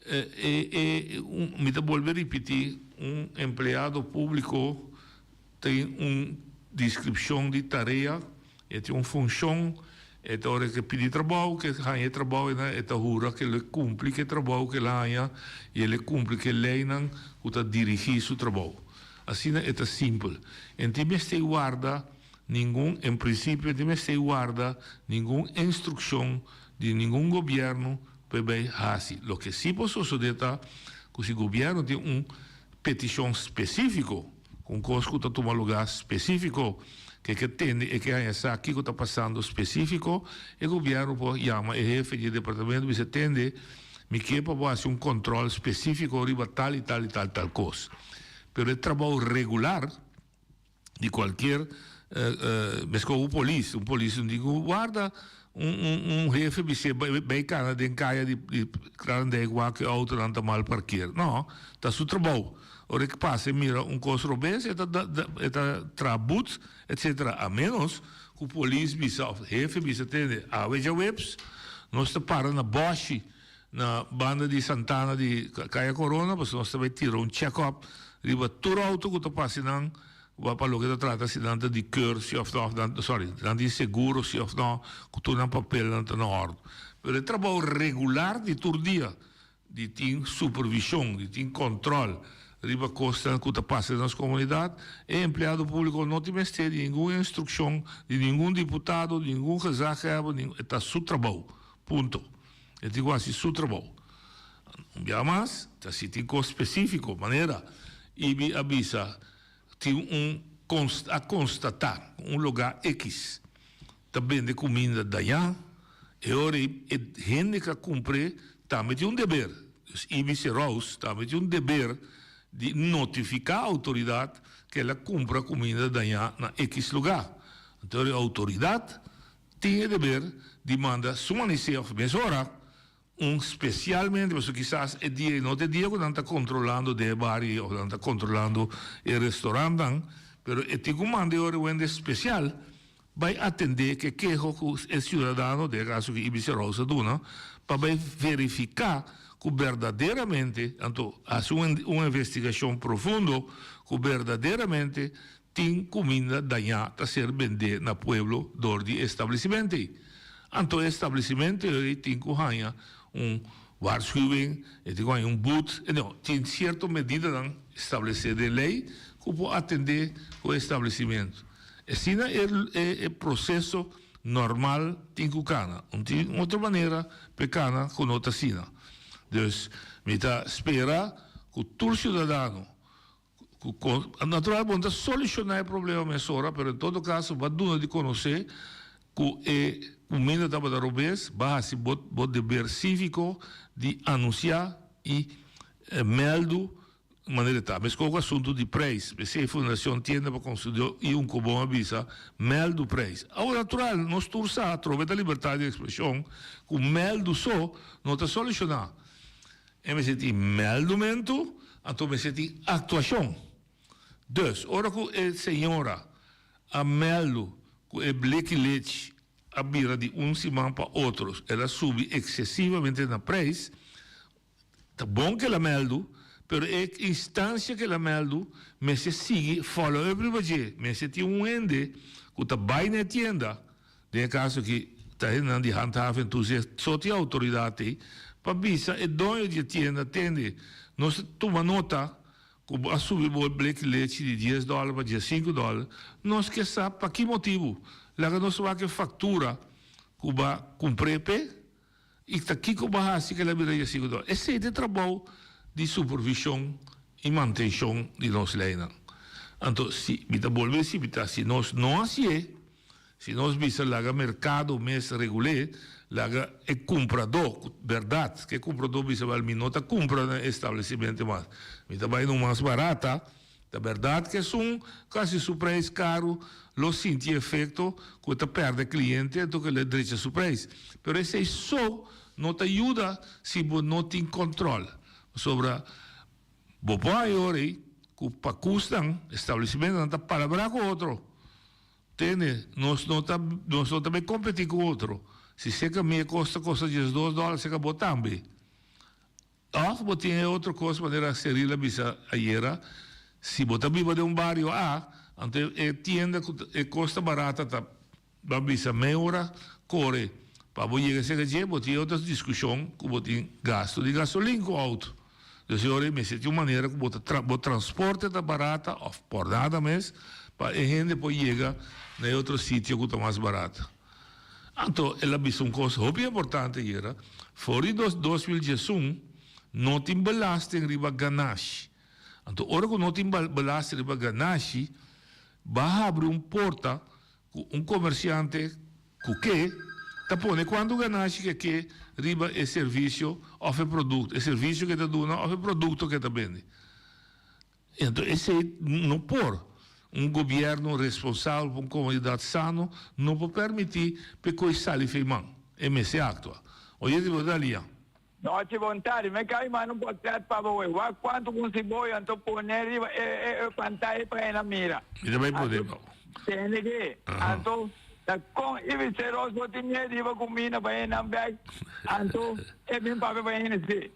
me te vuelve a repetir, un empleado público tiene una descripción de tarea, tiene una función, e ora che pedi trabalho che hai trabalho na e hura che le cumpri che trabalho che l'aia e le cumpri che lei non uta dirigir su trabalho assim é simples e ti me stai guarda nenhum em princípio ti me stai guarda nenhuma instrução de nenhum governo per bem assim lo que si posso sodeta que o governo tem petição específico com coisa que toma lugar específico que tende e che hai aqui que está passando específico e o governo poi chiama il jefe di departamento se tende mi chiede poi un controllo specifico riba tal cosa pero el trabajo regular de cualquier un polícia não digo guarda jefe você vai cana de caia de grande igual que auto não tá mal parquear não tá seu trabalho ora que passa mira coisa robência tá trabuts etc a menos que o polícia bisa jefe bisa tem a veja webs nós tá para na Bosch na banda de Santana de Caia Corona mas nós vai tirar check-up riba todo auto que tá passando para lo que se trata si dan de keur si of no dan di seguro si of no que tu nan papel nan na ordem pero el trabalho regular de todo dia de tin supervisão de tin control riba costa que passa nas comunidades e empregado público não tem mais de nenhuma instrução de nenhum deputado de nenhum rezago está seu trabalho ponto é igual assim seu trabalho já mais tá se tem coisa específico maneira e me avisa tem a constatar lugar X também de comida daí e ora gente que cumpre também tem dever os IBC também tem dever de notificar a autoridade que ela compra comida daí na X lugar então a autoridade tem o dever de mandar sua iniciativa ora especialmente porque quizás é dia não é dia que não está controlando de bar ou não está controlando o restaurante mas é tipo manda hora especial vai atender que o cidadão de caso que Ibiza Rosa dona para verificar que verdadeiramente então uma investigação profunda que verdadeiramente tem comida daí a ser vendida no pueblo do estabelecimento então o estabelecimento tem que ganhar waarschuwing, boete. Tem certa medida dan estabelecer de lei que pode atender o estabelecimento. Assim é o processo normal tem que cana. Não tem outra maneira pecana com outra sina. Então, me está espera que todo cidadão naturalmente solucionar o problema mais hora, mas em todo caso vai dar de conhecer que o comida estava da robês, base o dever cívico de anunciar e meldo maneira tá. Mas com o assunto de preço, se a fundação tiende para conseguir e como avisa, meldo o preço. Agora, natural, nós tursa através da liberdade de expressão, que o meldo só não está solucionar. E me senti meldumento, então me senti actuação. Dus, ora que a senhora a meldo que é bleque leite a bira de semana para outros, ela sube excessivamente na preço, tá bom que ela meldo, pero é instância que ela meldo, mas se sigue follow up mas se tem ende que tá vai na tienda, de caso que tá indo de handhaven, então só tem autoridade para visa e dono de tienda tende, nós toma nota que a subir o bleque leite de $10 para $5, nós que sabe para que motivo. Lá que nós vamos factura que vai cumprir e está aqui que vai assim que ela vira $5. Esse é o trabalho de supervisão e manutenção de nossa lei. Então, se nós não assim se nós vimos lá o mercado mais regular, lá é comprador, verdade, que comprador bisa vai não está compra no estabelecimento mais, está vai no mais barata, é verdade que são quase o preço caro, lo senti efeito que está perde cliente, então que ele deixa o preço. Mas esse só não te ajuda se você não tem controle sobre o maior que para custam estabelecimento não está para braço com outro. Nós não também competir com outro. Se você que me custa $2, você acabou também. Você tem outra coisa maneira de ser a bisa ayer. Se você vive de bairro A, então a tienda custa barata, tá bisa meia hora, corre. Para você chegar aqui, você tem outra discussão que você tem gasto de gasolina com o auto. Então, senhor, mas tem uma maneira que o transporte está barata, por nada mais, para a gente pode chegar em outro sítio que está mais barato. Então, ela disse uma coisa muito importante agora. Fora de 2021, não tem belasting riba ganache. Então, ora que não tem belasting riba ganache, vai abrir porta com comerciante que tá põe quando ganache que riba é serviço ou é produto, é serviço que está dando ou é produto que está vende. Então, esse não por um governo responsável por uma comunidade sana não pode permitir que coisa saia feimão. É esse acto. Olha de verdade. Noite vontade, mas cai mais não pode ser para o eu. Quanto com se boi, então por nele é pantalla para na mira. E também poder. Tem que, então com e se rosa bote medo vai comer para na bag. Então é bem para vai nesse.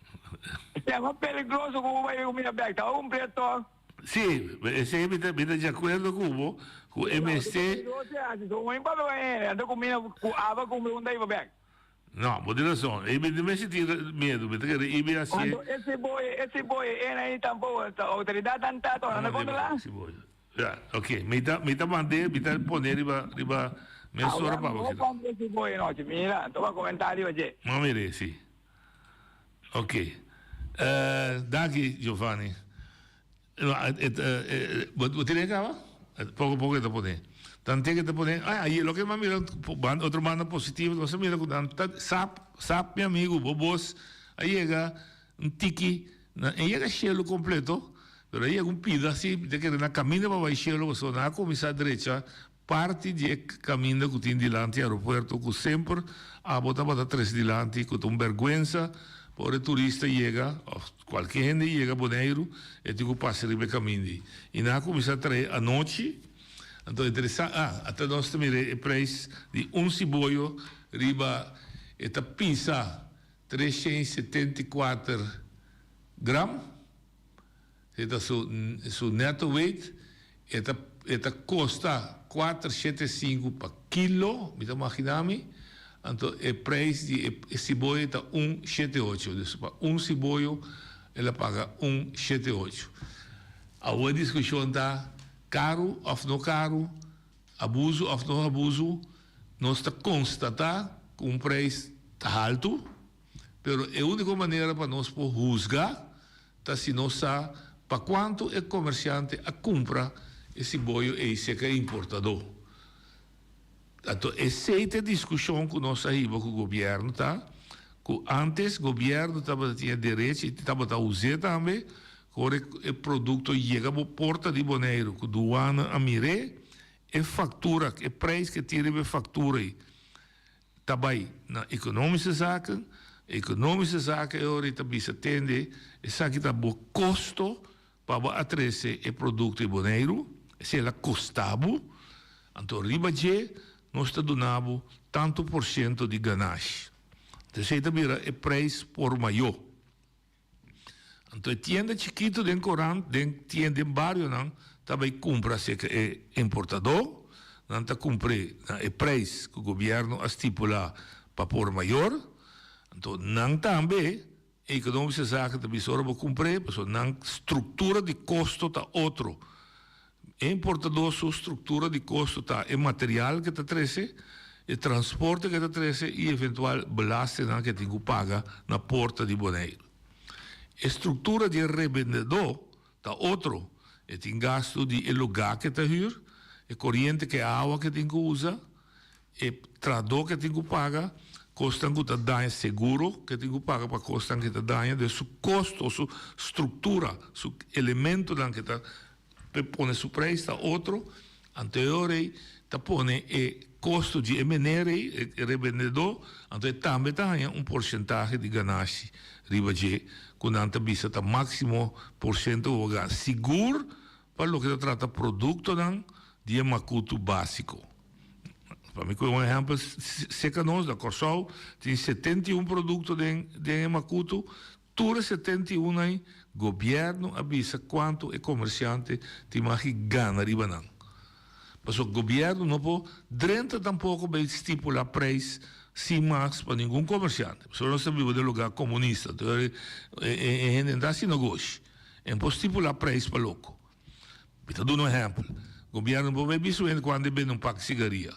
É uma perigoso como vai comer bag, tá preto. Sì, se mi di acuerdo con MST. No, vuol dire sono. E mi dimmi sentire medo, perché mi ha sì. Esse boy era aí tampoco autoridade tanto na conta lá. Ok, mi ta mande, mi ta poner riba mensura pa você. Não, esse boy não, mira, toma comentário hoje. Ma mire, sì. Ok. Daqui Giovanni. Você ligava? Pouco que te pone. Tanto que te pone. Aí, lo que me mira, outro manda positivo, você mira com sap, meu amigo, bobos. Aí chega tiki, aí chega cheio completo, mas aí chega pida assim, de que na caminho para vai cheio, você na comissão direita, parte de caminho que tem dilante aeroporto, que sempre a botar para trás dilante, com vergüenza. Por el turista llega, qualquer gente llega a Bonaire e tem que passar riba caminho. E na comissão a noite, então interessante, até nós temos o preço de cibollo riba eta pisa 374 gramas, eta su neto weight, eta costa 475 per quilo, mi immaginami. Então, o preço de cibollo está 1,78. Cibollo, ela paga 1,78. A discussão está caro ou não caro, abuso ou não abuso. Nós está constatar que um preço está alto, mas a única maneira para nós julgar está se nós sabemos para quanto o comerciante a compra esse cibollo e esse que é importador. Então, essa é a discussão que nós saímos com o governo, tá? Que antes o governo tinha direito e estava usando também, que o produto chega para a porta de Bonaire, que doana a mire, e factura, o preço que tira a factura aí. Também, na econômica zaken agora também se atende, e sabe que está bom custo para atrair o produto de Bonaire, se ela custava, então, riba de nós está dando tanto por cento de ganagem. Então, você também é preço por maior. Então, tienda chiquito de Corão, tienda em bairro, não, também compra se é importador, não está comprando o preço que o governo estipula para por maior. Então, não também, a econômica saca também só para comprar, porque não estrutura de custo está outro. Importador, sua estrutura de custo está é material que está trazendo, é transporte que está trazendo e eventual belasting que tem que pagar na porta de Bonaire. A estrutura de revendedor está outro, é tem gasto de lugar que está hier, é corrente que é água que tem que usar, é tradutor que tem que pagar, custa que está dando seguro que tem que pagar para custa que está dando, de seu custo, sua estrutura, seu elemento que está pone su preço outro, anterior está pone o custo de emenere e revendedor, então também tem porcentagem de ganagem riba de quando anta bisa está máximo por cento seguro para o que trata produto de macuto básico. Para mim, um exemplo, seca nós da Corsol tem 71 produtos de macuto, tudo 71 aí, governo avisa quanto o comerciante tem mais gana riba não. Mas o governo não pode, dentro tampouco vai estipular preço sem mais para nenhum comerciante. Se nós estamos em um lugar comunista, a gente não se negocia. Não pode estipular preço para louco. Estou dando um exemplo. O governo não pode ver quando vende pack de cigarrilha.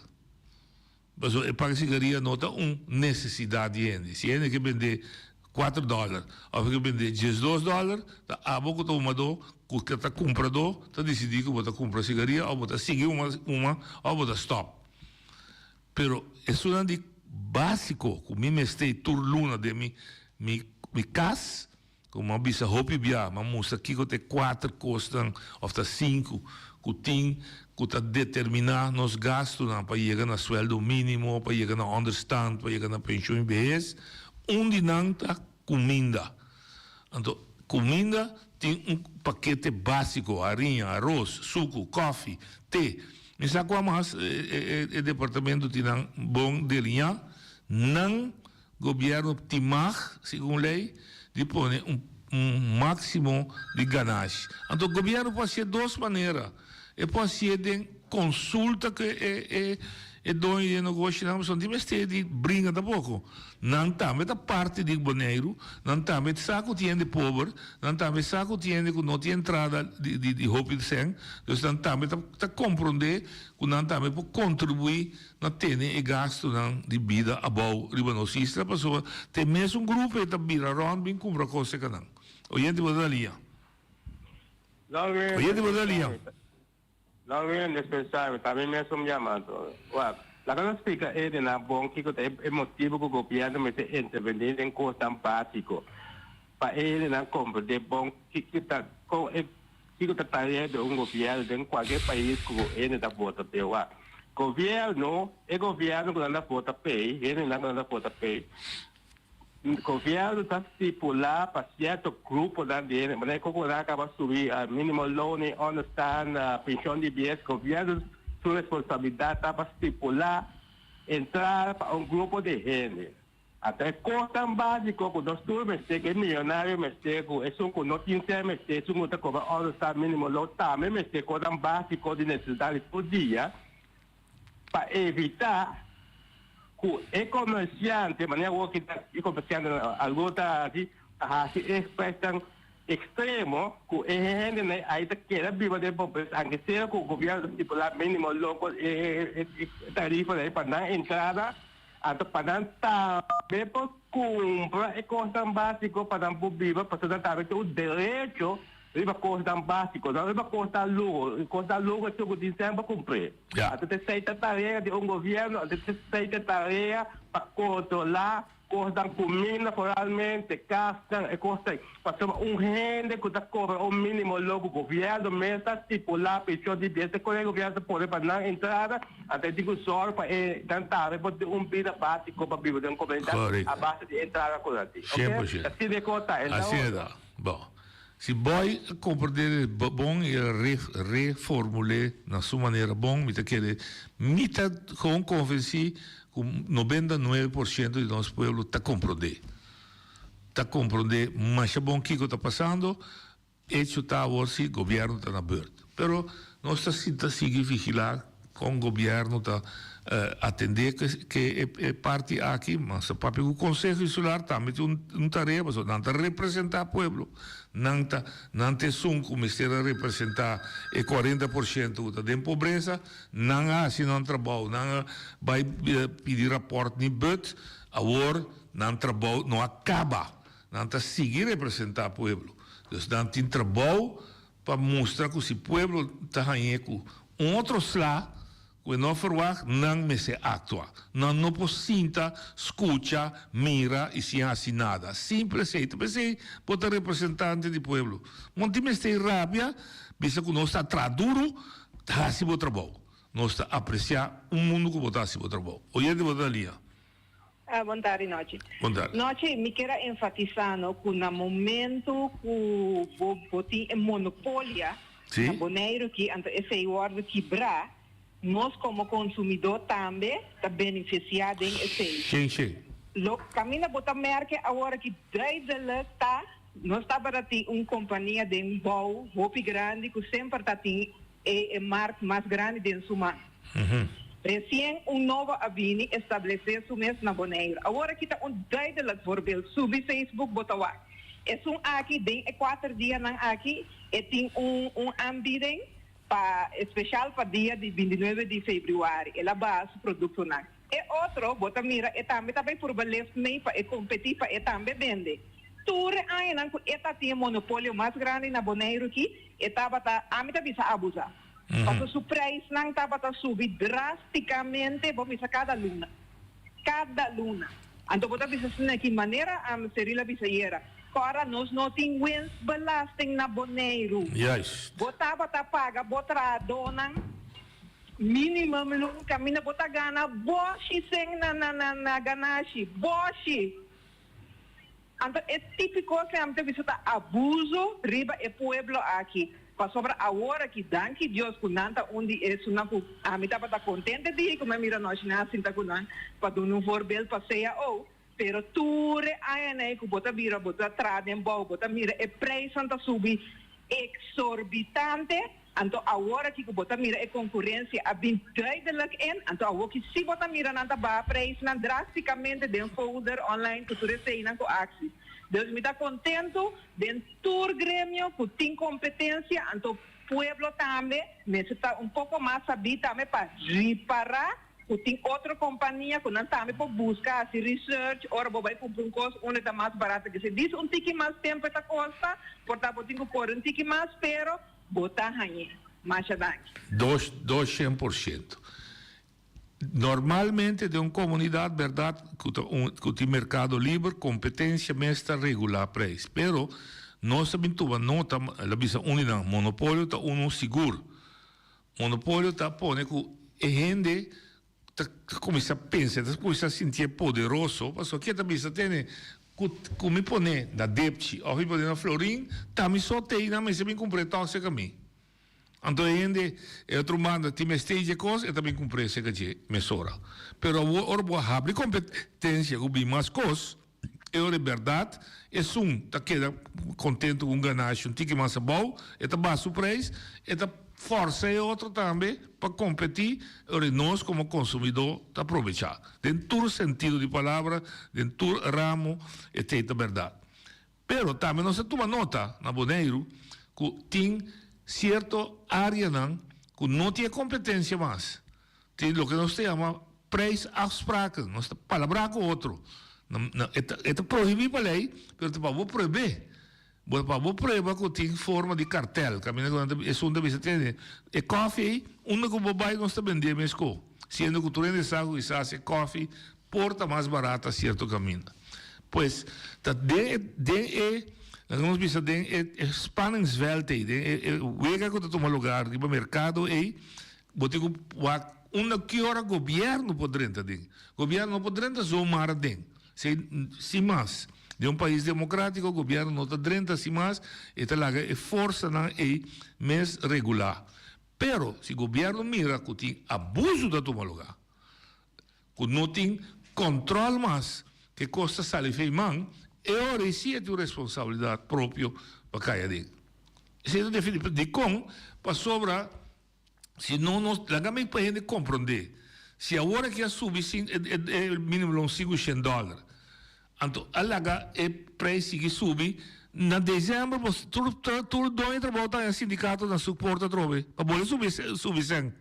Mas o pack de cigarrilha não tem uma necessidade de gente. Se ele quer vender $4, ou que vender $12, a boca está uma dor, que está comprador, está decidido que vou comprar cigarrilha, ou vou seguir uma, ou vou stop. Pero isso é de básico, que me mestei tur luna de mi casa, como bisa hopi bia, mas musa kiko te 4 costam, of te 5, ku 10, ku te determinar nos gastos para chegar na sueldo mínimo, para chegar na understand, para chegar na pensão em vez, onde não tá comida. Então, comida tem paquete básico, farinha, arroz, suco, coffee, té. Me saco mais, o departamento tem bom de linha, não governo timar, segundo lei, de pôr máximo de ganagem. Então, o governo pode ser de duas maneiras. Pode ser de consulta que é dono de negócio, não são de brinca da pouco. Não também da parte de boneiro, não também saco de pobre, não também saco de que não tem entrada de roupa de sangue, então não também está compreender que não também pode contribuir na ter e gasto de vida a bom ribanosista, a pessoa tem mesmo um grupo que está vira around bem compra coisa que não. Oyente bodalia. Oyente bodalia. Não é necessário, também mesmo me chamando. La cosa spiega è una buona è motivo che il governo mette intervenire in cosa básico. Per una compra di buon che sta tagliare di un governo in qualche paese che è da vota per il governo che non da vota per non da vota per il governo sta stipulando per certo gruppo da dire ma non è come acaba subire al minimo loan understand pensione di BS governo sua responsabilidade para estipular entrar para um grupo de gente. Até costa básico, quando nós turmas que é milionário, mas que é um que não tem ser, mas que é um que cobra hora está mínimo lotar, mas que é costa básico de necessidade por dia, para evitar que o comerciante, de maneira que o comerciante, algo está assim, expressão extremo, que a gente ainda quer viver de pobreza, aunque seja que o governo estipular mínimo logo tarifa para dar entrada, até para dar também para comprar e costa básico para dar viver, para dar também o direito de costa básico, não é para costa lugo é o que dizem para cumprir. Até aceita tarefa de um governo, até aceita tarefa para controlar costa comida foralmente, casca e costa para gente que está cobrando o mínimo logo o governo mesmo está estipular a pessoa de bem, que o governo pode para dar entrada, até digo só para tentar para vida básica para viver em comunidade a base de entrada corrente. 100%. Assim de conta. Assim é. Bom, se boy compreender bom e reformular na sua maneira bom, me tá querer, me tá convencer que 99% de nosso povo está compreender. Está compreender, mas é bom que está passando, isso está hoje, o governo está aberto. Pero nós estamos seguir vigilar com o governo está atender que é parte aqui, mas o papel do Conselho Insular também tem uma tarefa, não está representar o povo, não está só como esteja representar 40% da pobreza, não há assim não trabalho, não vai pedir raporte nem but, agora não trabalho, não acaba, não está seguir representar o povo, então não tem trabalho para mostrar que se o povo está ganhando outro slá que não forward não me se actua, não possita, escuta, mira e se assim nada, simplesmente, pensei, pode representante do povo, monte me está rápida, pensa que não está traduro, está assim o trabalho, não está apreciar mundo que está assim o trabalho. Hoje de botalia. Boa tarde, noite. Boa tarde. Noite, me quero enfatizar que no momento que o tem monopólio, o boneiro que esse ordem quebrar, nós como consumidor também está beneficiado em esse. Sim. Lo caminha botar merca agora que desde lá está, nós está para ter uma companhia de um bom, roupa grande que sempre está tem a marca mais grande de suma. Recém novo avenida estabelecer su mesmo na Bonaire. Agora que está desde voorbeeld, subir Facebook botar lá. É aqui tem 4 dias não aqui e tem aanbieding especial para dia de 29 de fevereiro. Ela base produto não. E outro bota mira e também por beleza nem para competir para também vende. Tudo aí não que eta tem monopólio mais grande na Bonaire aqui e tava a mim bisa abusar. Porque o preço não estava a subir drasticamente, vamos cada luna. Então, você bisa de que maneira a Serila bisa era. Agora nós não temos belasting na Bonaire. Juist. Bota paga, bota dona minimum no caminho bota gana, boshi sem na ganashi, boshi. Então é típico que a gente visita abuso riba e pueblo aqui. Para sobre a hora que danke Deus com nanta onde é suna ku a mim tava contente de como mira nós na sinta com nan para dar um voorbeeld para ser pero ture ai ku bota bira bota tradem bota mira e preço anta subi exorbitante. Então agora que bota mira é concorrência a bem duidelijk in. Então agora que se bota mira nanta ba preço nan drasticamente den folder online que tu recebe nan ko axis. Deus me está contento dentro do grêmio que tem competência, então o pueblo também necessita um pouco mais saber também para reparar, que tem outra companhia que não também para buscar assim research, ora vai comprar um custo onde está mais barato que se diz um tique mais tempo esta costa, portanto tem que pôr um tique mais, pero botar ranhe, mais adelante. 200%. Normalmente de uma comunidade, verdade, que tem mercado livre, competência, mestra regular preço. Pero nós sabemos que nota, a bisa unidade, monopólio está seguro. Monopólio está pone que a gente começa a pensar, começa a sentir poderoso, porque aqui também tem que me pone na Depchi, ou me pone na Florim, também só tem na mesa bem completar esse caminho. Então, ainda é outro manda, tem stage coisa, eu também comprei esse que mesura. Pero ora abre competência, o bem mais coisa, é de verdade, é tá queda contente com ganagem, um tique mais bom, é tá baixo o preço, é tá força é outro também para competir, e nós como consumidor tá aproveitar. Dentro todo sentido de palavra, dentro todo ramo, é a verdade. Pero também nós toma nota na Bonaire que tem certo área que não tem competência mais. Tem o que nós chamamos preço afspraken, nós palavra com outro. É proibido pela lei, mas para proibir. Para proibir que tem forma de cartel, que é onde você tem. É café, onde que vai nós vendemos mesmo. Sendo que tu rende saco e se café, porta mais barata certo caminho. Pois, nós precisamos de spanningsveld, wega que toma lugar no mercado e botigo que hora governo poderia ter. Governo poderia somar den. Se mais de um país democrático, o governo não está se mais e tá lá é força na e mês regular. Pero se o governo mira que tem abuso da toma lugar, que não tem controle mais, que costa salife man, e ora sim é tua responsabilidade própria para cair dentro. Se é definido de com para sobrar, se não nós lagamente para gente compreender, se a hora que a subir é mínimo uns $500, então a laga é preço que sube na dezembro tudo dois trabalham em sindicato na suporta trove para poder subir sem.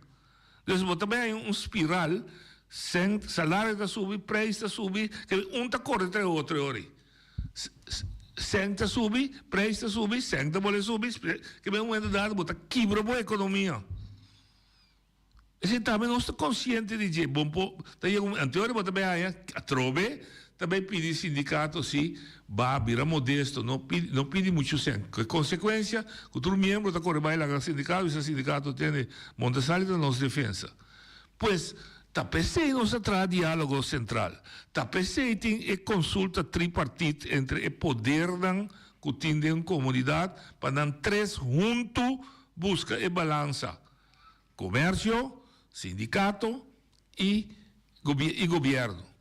Então também um espiral sem salário da subir, preço da subir, que tá corre entre outro hora. Senta subir, preço subir, senta bola subir, que bem um dado botar quebra a economia. Esse também não está consciente de que bom daí anterior botar bem aí a trove também pedir sindicato se vai virar modesto, não pede muito sem. Que consequência, que todo membro da corre vai lá no sindicato, esse sindicato tem monta salida da nossa defesa. Pois tá pensei não se trata de diálogo central. Tá pensei tem consulta tripartite entre o poder que tem de uma comunidade para dar três juntos busca e balança. Comércio, sindicato e governo.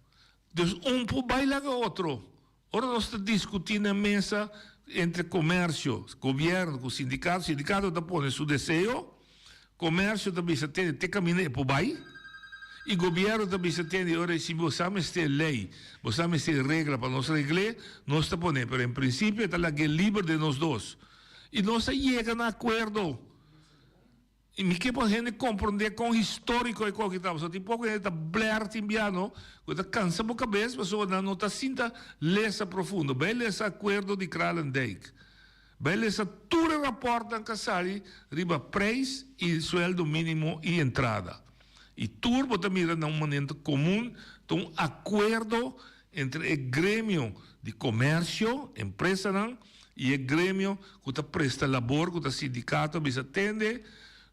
Então, vai lá com outro. Ora nós estamos discutindo na mesa entre comércio, governo, com sindicato. Sindicato está pondo seu desejo. Comércio também se tem caminho para o bairro. E o governo também se tem, ora, se você tem lei, você tem regra para nós regler, nós estamos pondo. Mas, em princípio, está lá que é livre de nós dois. E nós chegamos a acordo. E me que para a gente compreender com o histórico e com o que estava. Só tem pouco gente está bler timbiano, que está cansa a cabeça, mas não está sinta lesa profundo. Bem lesa acordo de Kralendijk. Bem lesa tudo o rapporto em Casali, riba preço e sueldo mínimo e entrada. E tudo bota mira na uma maneira comum, um acordo entre il gremio di commercio, impresa nan, e il gremio che presta lavoro, che sindicato bis attende,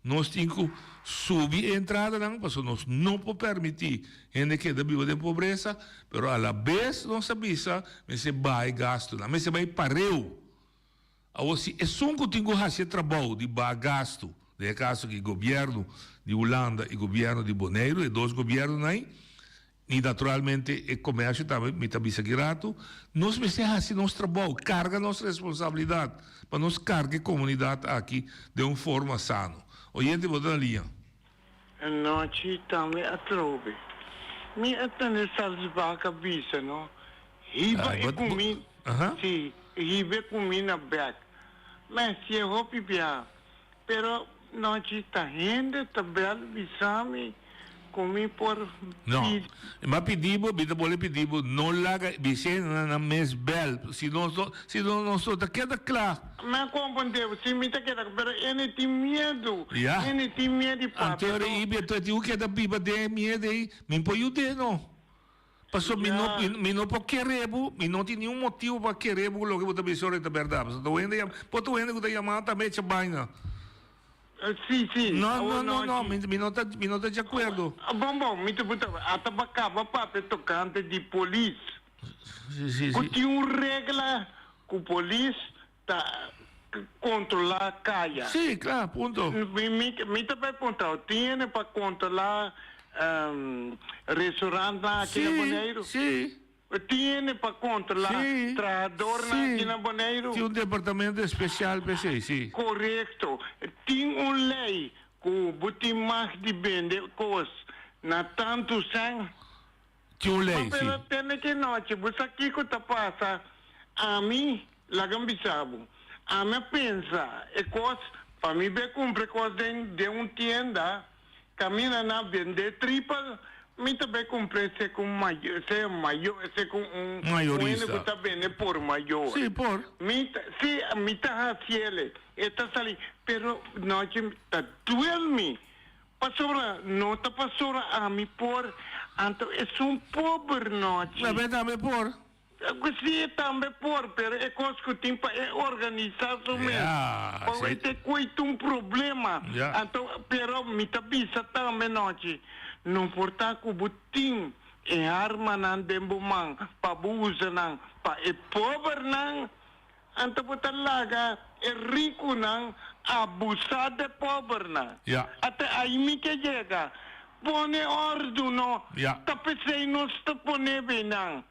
nós temos subir entrada nan, perché nós non può permitir gente che da vive di pobreza, però alla vez non sabisa, me se vai gasto, me se vai pareu. Assim, é só que tenho que trabalho de gasto, de caso que o governo de Holanda e o governo de Bonaire, e dois governos aí, e naturalmente o comércio também me está bisagirato, nós precisamos fazer nosso trabalho, carga nossa responsabilidade, para nós carregar a comunidade aqui de uma forma sana. Oyente, vou dar a linha. Noite também a trove. Me atende salvar a cabeça, não? Riba e comida. Sim, riba e comida back. Mas se eu vou pipiar, pero noite está renda, está belo, bisame, comi por... Não, mas pedimos, não larga, biche na mês bel, se não sou, queda claro. Mas compreendeu, se me está queda, pero ele tem medo, ele tem medo de papo. Então, o que é da pipa de medo aí, me põe o dedo, não. Passou, me não pode querer, me não tem nenhum motivo para querer, o que você pensou é verdade. Estou vendo que está chamando também essa vaina. Sim. Não, me não está de acordo. Bom, me te botar, até acaba papel tocante de polícia. Sim. Tem uma regra que o polícia está controlar a caia. Sim, claro, ponto. Me também ponto, tem para controlar restaurante aqui na Bonaire? Sim. Tem para controlar trabalhador aqui na Bonaire? Tem departamento especial para isso, sim. Correto. Tem uma lei que você mais de vender coisas na tanto sangue. Tem uma lei, sim. Mas tem que noite, você aqui que está passando, a mim, lá gambisabo, a mim pensa, é coisa, para mim ver comprar coisa de uma tienda, caminha na vender tripa, me também comprei se com maior, se com maiorista. Que está vendo por maior. Sim, por. Me está haciendo, está salindo, pero não está duele-me. Pastora, não está pastora a mim por, então é pobre noite. Na verdade, por. Sim, também por, pero é coisa que tem para organizar mesmo. Porque tem coito problema. Então, pero me está bisa também noite. Não importa que o butim é arma não dembumang, para abuso não, para é pobre não. Então, botar laga é rico não, abusar de pobre não. Até aí me que chega, põe ordem não, tapecei não está põe bem não.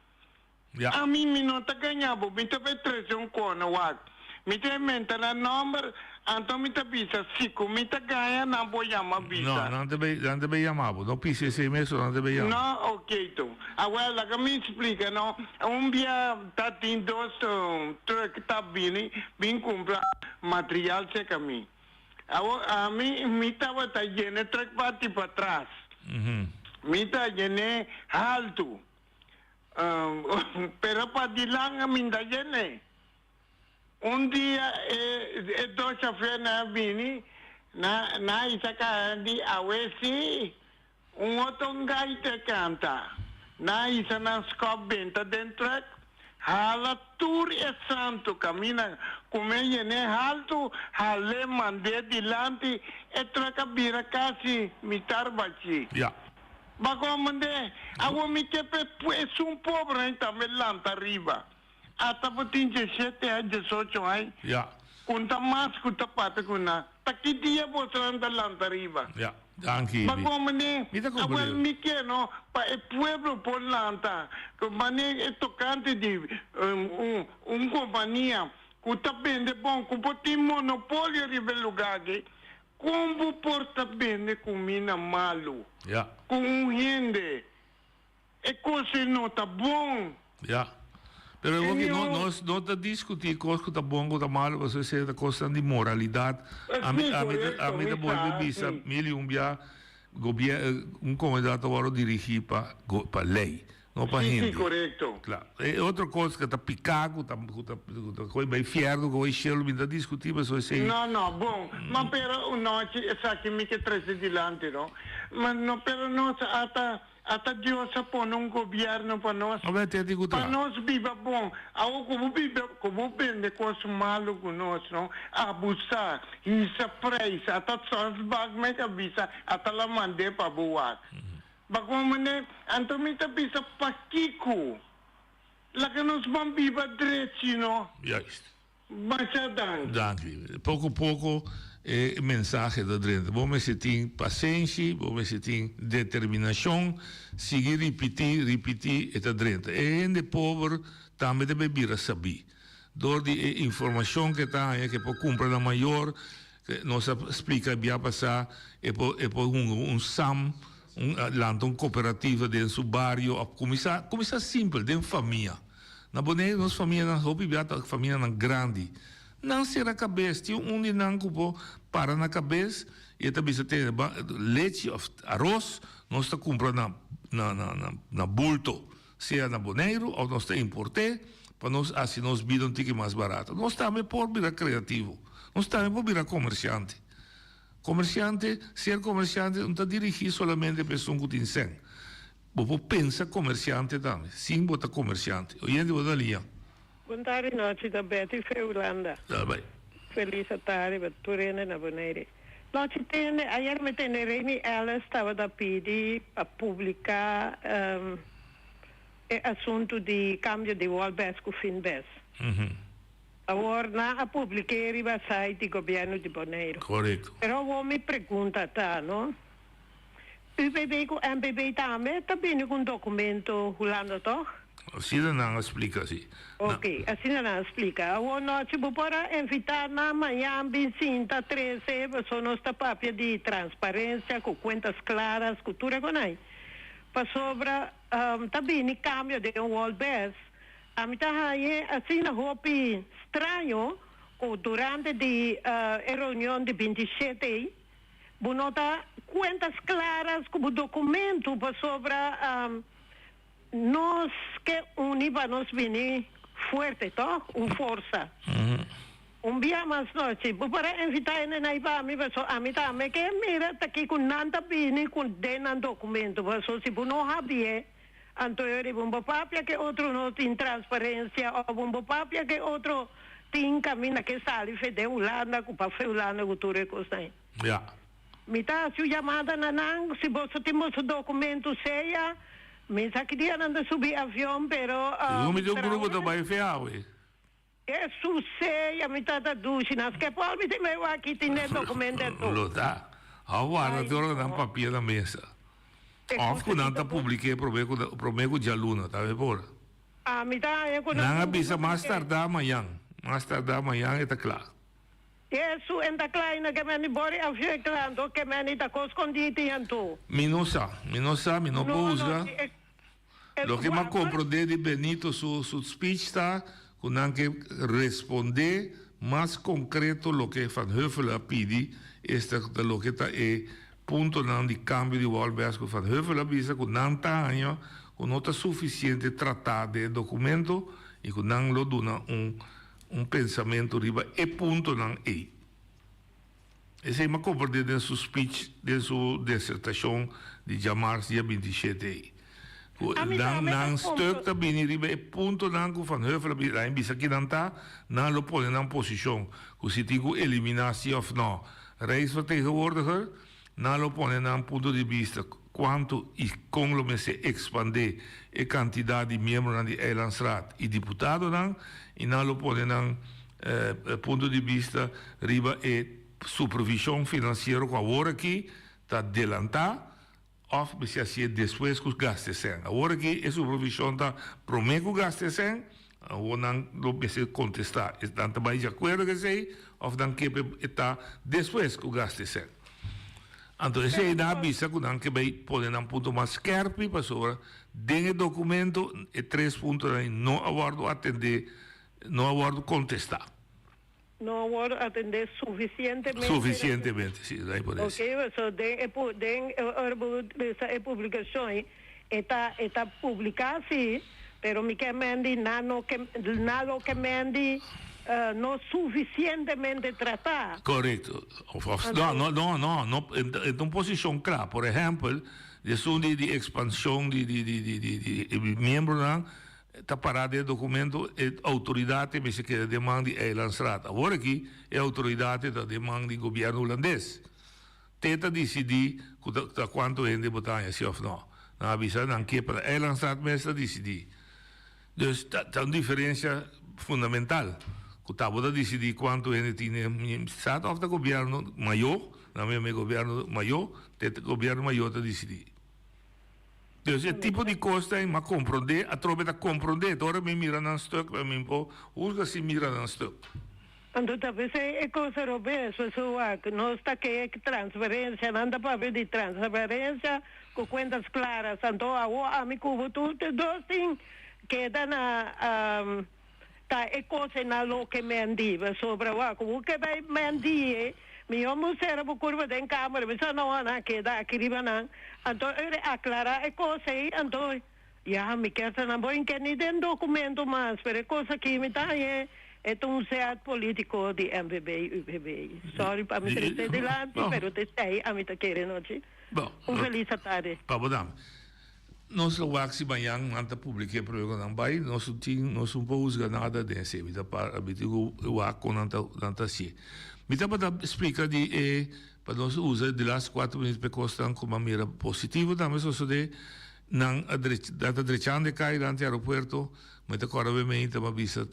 A mim me não está ganhando, me está trazer cona wag, me está inventando número, então me está bisa, se me está ganhando não vou chamar bisa. Não deve chamar, não precisa esse mês, não deve chamar. Não, ok então. Agora lá que me explica, não, dia tá tendo dois truck tá vindo comprar material se caminho. A mim me estava tá lleno truck parte para trás. Me está lleno alto. Pero para dilang amin da lleno. Dia dois chauffeurs na bini na isa ka di awesi outro gaita canta na isa na scope benta dentro hala tour e santo camina come ne alto hale mande dilante e troca bira quasi mitar baci bago mande awo mi che pe un pobre então me lanta arriba até por 17 a 18 anos. Conta mais, conta parte com na. Taki dia você anda lá arriba. Anche. Ma come ne? Agora me que no, para o pueblo por lanta. Como ne é tocante de companhia que tá vende bom, que tem monopólio de lugar que como porta vende comida malo. Com gente. É coisa não tá bom. Pero não está discutir coisa que está bom ou está mal, você se da coisa de moralidade. A mim da boa visa, governo comunidade agora dirigir para lei. não para Sim, hindi. correto. Claro. E outra coisa que está picado, está bem fierdo, que o Shell me está discutindo, mas isso aí. No, bom, ma pero noche, sa que me que trae delante, no? Ma no, pero no, ata Dios pone un gobierno para nós. Para nós viva bom. Ao como vende coisa malo com nós, não? Abusar, isso preço, ata só os bagulho que avisa, ata lá mande para boar. Bagulho anto me tá bisa pakiko. Lá que nós vamos viva direito, não? Juist. Mas Dank u. Pouco a pouco mensagem da dentro. Vamos ter paciência, vamos ter determinação, seguir repetir eta dentro. E ainda pobre também deve vir a saber. Door die informação que está aí, que pode comprar na maior, que nos explica bem passar, e pode SAM, uma cooperativa dentro do bairro, começar simples, dentro da família. Na Bonaire, nossa família não é família grande. Não será cabeça, tinha de não cupo para na cabeça e também se tem leite, arroz, nós está comprando na bulto, seja na Bonaire ou nós está importar, para nós assim nós bidam um tique mais barato. Nós também por virar criativo, nós também por virar comerciante. Ser comerciante não está dirigido somente para pessoas que têm sem. Você pensa comerciante também, sim, você é comerciante. Hoje você ali. Boa noite, da Betty Feulanda. Tá bem. Feliz tarde, Turene na Bonaire. Noite tem, ayer me tem Reni, ela estava a pedir a publicar assunto de cambio de Walbes com Finbes. Agora, a publiquei no site do governo de Bonaire. Correto. Pero vou me perguntar, tá, não? UBB com MBB também está vindo com documento rolando, toch? Assim não explica assim. Ok, assim não explica. A noite para invitar na manhã 25 13, só nossa papel de transparência, com contas claras, cultura com aí. Para sobre também cambio de Walbes, a mim tá aí assim na roupa estranho, durante a reunião de 27, bonota contas claras como documento para sobre nós que univa nos vini forte, toh, força. Dia mais noite, para invitar na iba mi baso ami também que mira tá aqui com nanta vini com denan documento, baso se não havia Antoiori bombo papia que outro não tem transparência ou bombo papia que outro tem caminho que sali fede Holanda com para Holanda cultura coisa. Ja. Mita se chamada nanang se você temos o documento seja me saqueria anda subir avião pero me deu grupo do bairro Feaue. Isso sei a mitad da ducha nas que pode me ter meu aqui tem documento todo. Lota. Agora deu na papel na mesa. Of que não está publiquei promego de aluno, tá vendo por? A mitad é quando não avisa mais tarde amanhã está claro. Isso é da kleina que me bore avião claro que me está escondido anto. Minosa, não busca. Lo que me compreende de Benito su speech está con que responder más concreto lo que Van Heuvel pidi este lo que está punto de cambio de Walbes que Van Heuvel avisa con nanta año con nota suficiente tratar de documento y con nan lo dona un pensamento riba e punto nan e. Ese me compreende de su speech de su disertación de llamar dia 27. Dan stuk dat binnen die punto dan Van Heuvel bij bisa que dan tá na lo pone na posição o se tigo eliminatie of não reisvertegenwoordiger na lo pone na punto de vista quanto e como lo se expande e quantidade de membros na eilandsraad e deputado dan e na lo pone na punto de vista riba e supervisão financeira com a hora aqui tá adelantar of se assim depois que os gastos são. Agora que a supervisão está promete que os gastos são, agora não precisa contestar. Então também de acordo que sei, ou não que está depois que os gastos são. Então esse aí dá avisa que não que vai poder um ponto mais scarpe para sobre den documento e 3 pontos aí não aguardo atender, não aguardo contestar. Não vou atender suficientemente. Suficientemente, sim, daí por isso. Ok, so den publicação eta publicatie, pero mi que mendi nalo que mendi no suficientemente tratar. Correto. No, en uma posição clara. Por exemplo, de expansão de membros está parado o documento, a autoridade me se quer demanda é lançada. Agora aqui é a autoridade da demanda do governo holandês. Tenta decidir quanto é de botar se ou não. Na avisa não que para é lançado mas está decidir. Dus tá uma diferença fundamental. Que tá bota decidir quanto é de estado of do governo maior, na mesmo governo maior, tenta governo maior tá decidir. Dus esse tipo de coisa é uma compreender, a tropa da compreender, agora me mira num stuk, me pô, usa se mira num stuk. Então, talvez é coisa europeia, que não está que é transferência, não dá para ver de transferência com contas claras. Então, a mim cubo tudo, dois tem que dá na tá é coisa na lo que me andiva sobre o como que vai me andie. Mi homo será por curva de câmera, mas não há que dá aqui não. Então, aclarar é coisa aí, então, já me quer ser não bom que nem tem documento mais, mas coisa que me tá é um certo político de MBB e UBB. Sorry para me trazer delante, mas te sei, a mim tá querendo hoje. Bom, feliz tarde. Pabodam. Nós lo waxi banhang nanta publique programa bai, nós não podemos nada desse, vida para habituar o aco nanta se. Me dá para explicar de para nós usar de las 4 minutos para costar como maneira positiva, também só de não data direita cai dentro do aeroporto, mas agora obviamente uma visa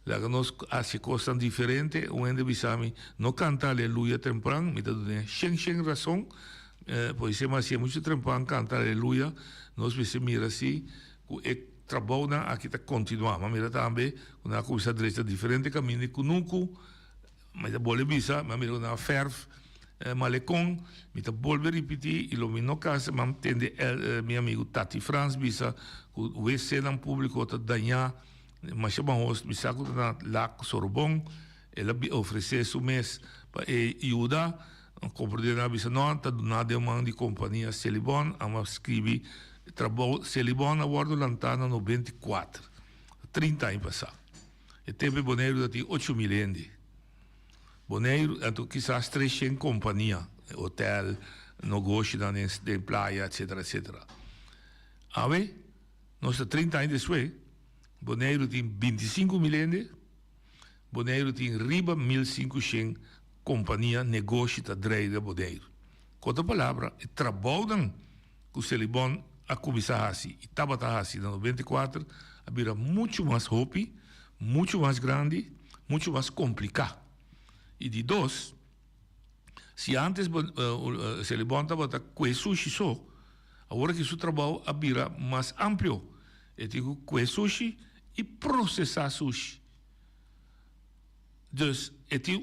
lá que nós assim costam diferente, onde visami não canta aleluia temprano, me dá sem razão, pois se mas é muito temprano canta aleluia, nós vamos mirar assim, trabalho aqui está continuar, mas mira também uma coisa direita diferente caminho que nunca, mas a bola bisa, mas mira uma ferv malecon, me tá volver repetir e lo no caso mantende meu amigo Tati Franz bisa, o esse não público tá danhar, mas chama host bisa que na lá Sorbonne, ela oferece o mês para ajuda, compreender na bisa não tá na demanda de companhia Celibon, a escrever trabalho Celibon a bordo lantana no 24, 30 anos passado. E teve boneiro de 8 milhões. Boneiro, então quizás 300 companhia, hotel, negócio de praia, etc, etc. Aí, nós 30 anos depois, boneiro tem 25 milhões, boneiro tem riba 1.500 companhia, negócio da dreida boneiro. Com outra palavra, o trabalho que o Celibon a começar assim, e estava assim, no 94, havia muito mais hopi, muito mais grande, muito mais complicado. E de dois, se antes se ele bonta bota com sushi só, agora que seu trabalho havia mais amplo, eu digo com sushi e processar sushi. Então,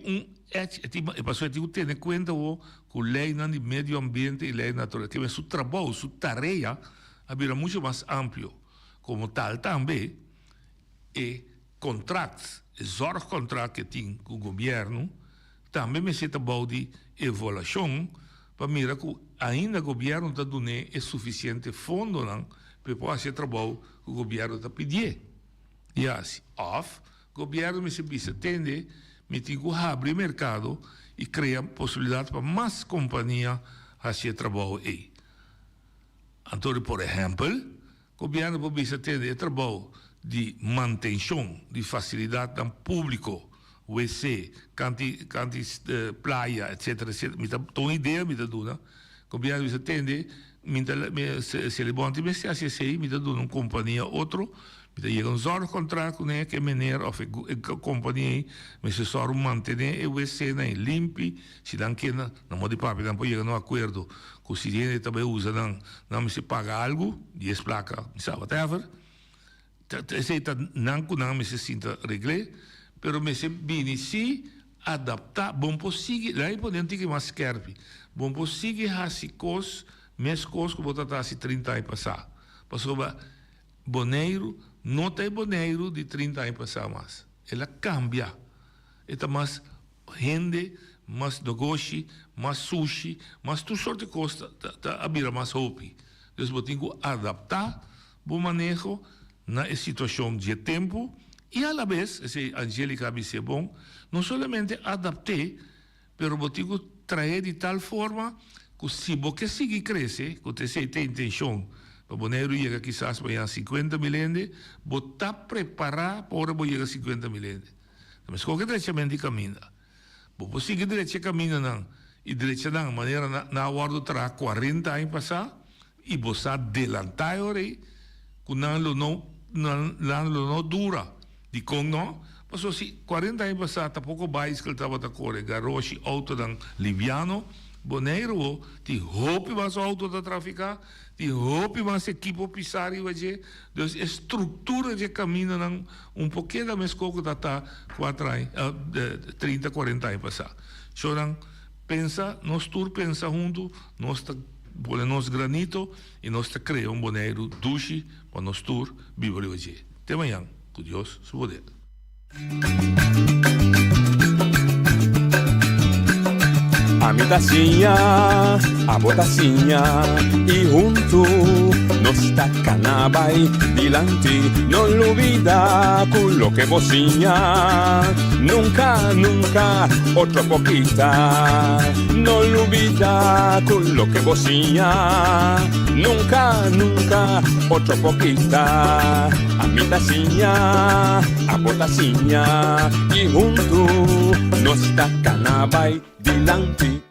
eu digo ter em conta que a lei de meio ambiente e lei natural, que seu trabalho, sua tarefa, havia muito mais amplo. Como tal também, e contratos, zorg contrato que tem com o governo, também me senta bom de evolução, para mirar que ainda o governo está dando suficiente fundo para fazer trabalho que o governo está pedindo. E assim, o governo me se precisa atender, me tem que abrir mercado e criar possibilidades para mais companhias fazer trabalho aí. Então, por exemplo, o governo precisa atender trabalho de manutenção, de facilidade ao público, WC, cantis praia, etc. Me dá uma ideia, me dá duna. O governo precisa atender, se ele bom time se assim, me dá uma companhia outro, me dá chega um zor contrato, né, que maneira of companhia, mas se só manter o WC né limpo, se não quer não pode parar, não pode chegar no acordo, que o sirene também usa não me se paga algo, 10 placa, sabe, whatever. Aceita não me se sinta regle, pero me se bini se adaptar, bom possível, lá é podendo que mais querpe, bom possível hasi cos, mes cos que botar assim 30 anos passar, passou boneiro, não tem boneiro de 30 anos passar mais, ela cambia, eta mais rende mais negócio, mais sushi, mais tudo sorte de coisa tá abrir mais hopi. Então, você tem que adaptar o manejo na situação de tempo e, à vez, esse Angélica disse bom, não somente adaptar, mas você tem que trazer de tal forma que se você seguir crescer, que você tem intenção, para você chegar quizás para 50 milhões, você está preparado para chegar a 50 milhões. Mas qualquer diretamente caminha. Você seguir direito caminho e direito de maneira na hora de 40 anos passar e você adelantar aí que não dura de como não. Mas se 40 anos passar tampouco vai que ele estava a correr garoche auto dan liviano boneiro ti hope mas auto da traficar ti hope mas equipo pisar e vai então a estrutura de caminho um pouquinho da mescoco da 30 40 anos passar então pensa nós tour pensa junto nós nós granito e nós cria boneiro duche para nós tour viver hoje até amanhã com Deus su poder. A mi tacinha, a botacinha e junto nos tacanabay dilante no olvida quello que vocinha nunca, nunca otra poquita no olvida quello que vocinha nunca, nunca otra poquita a mi tacinha, a botacinha y junto nos tacanabay dilante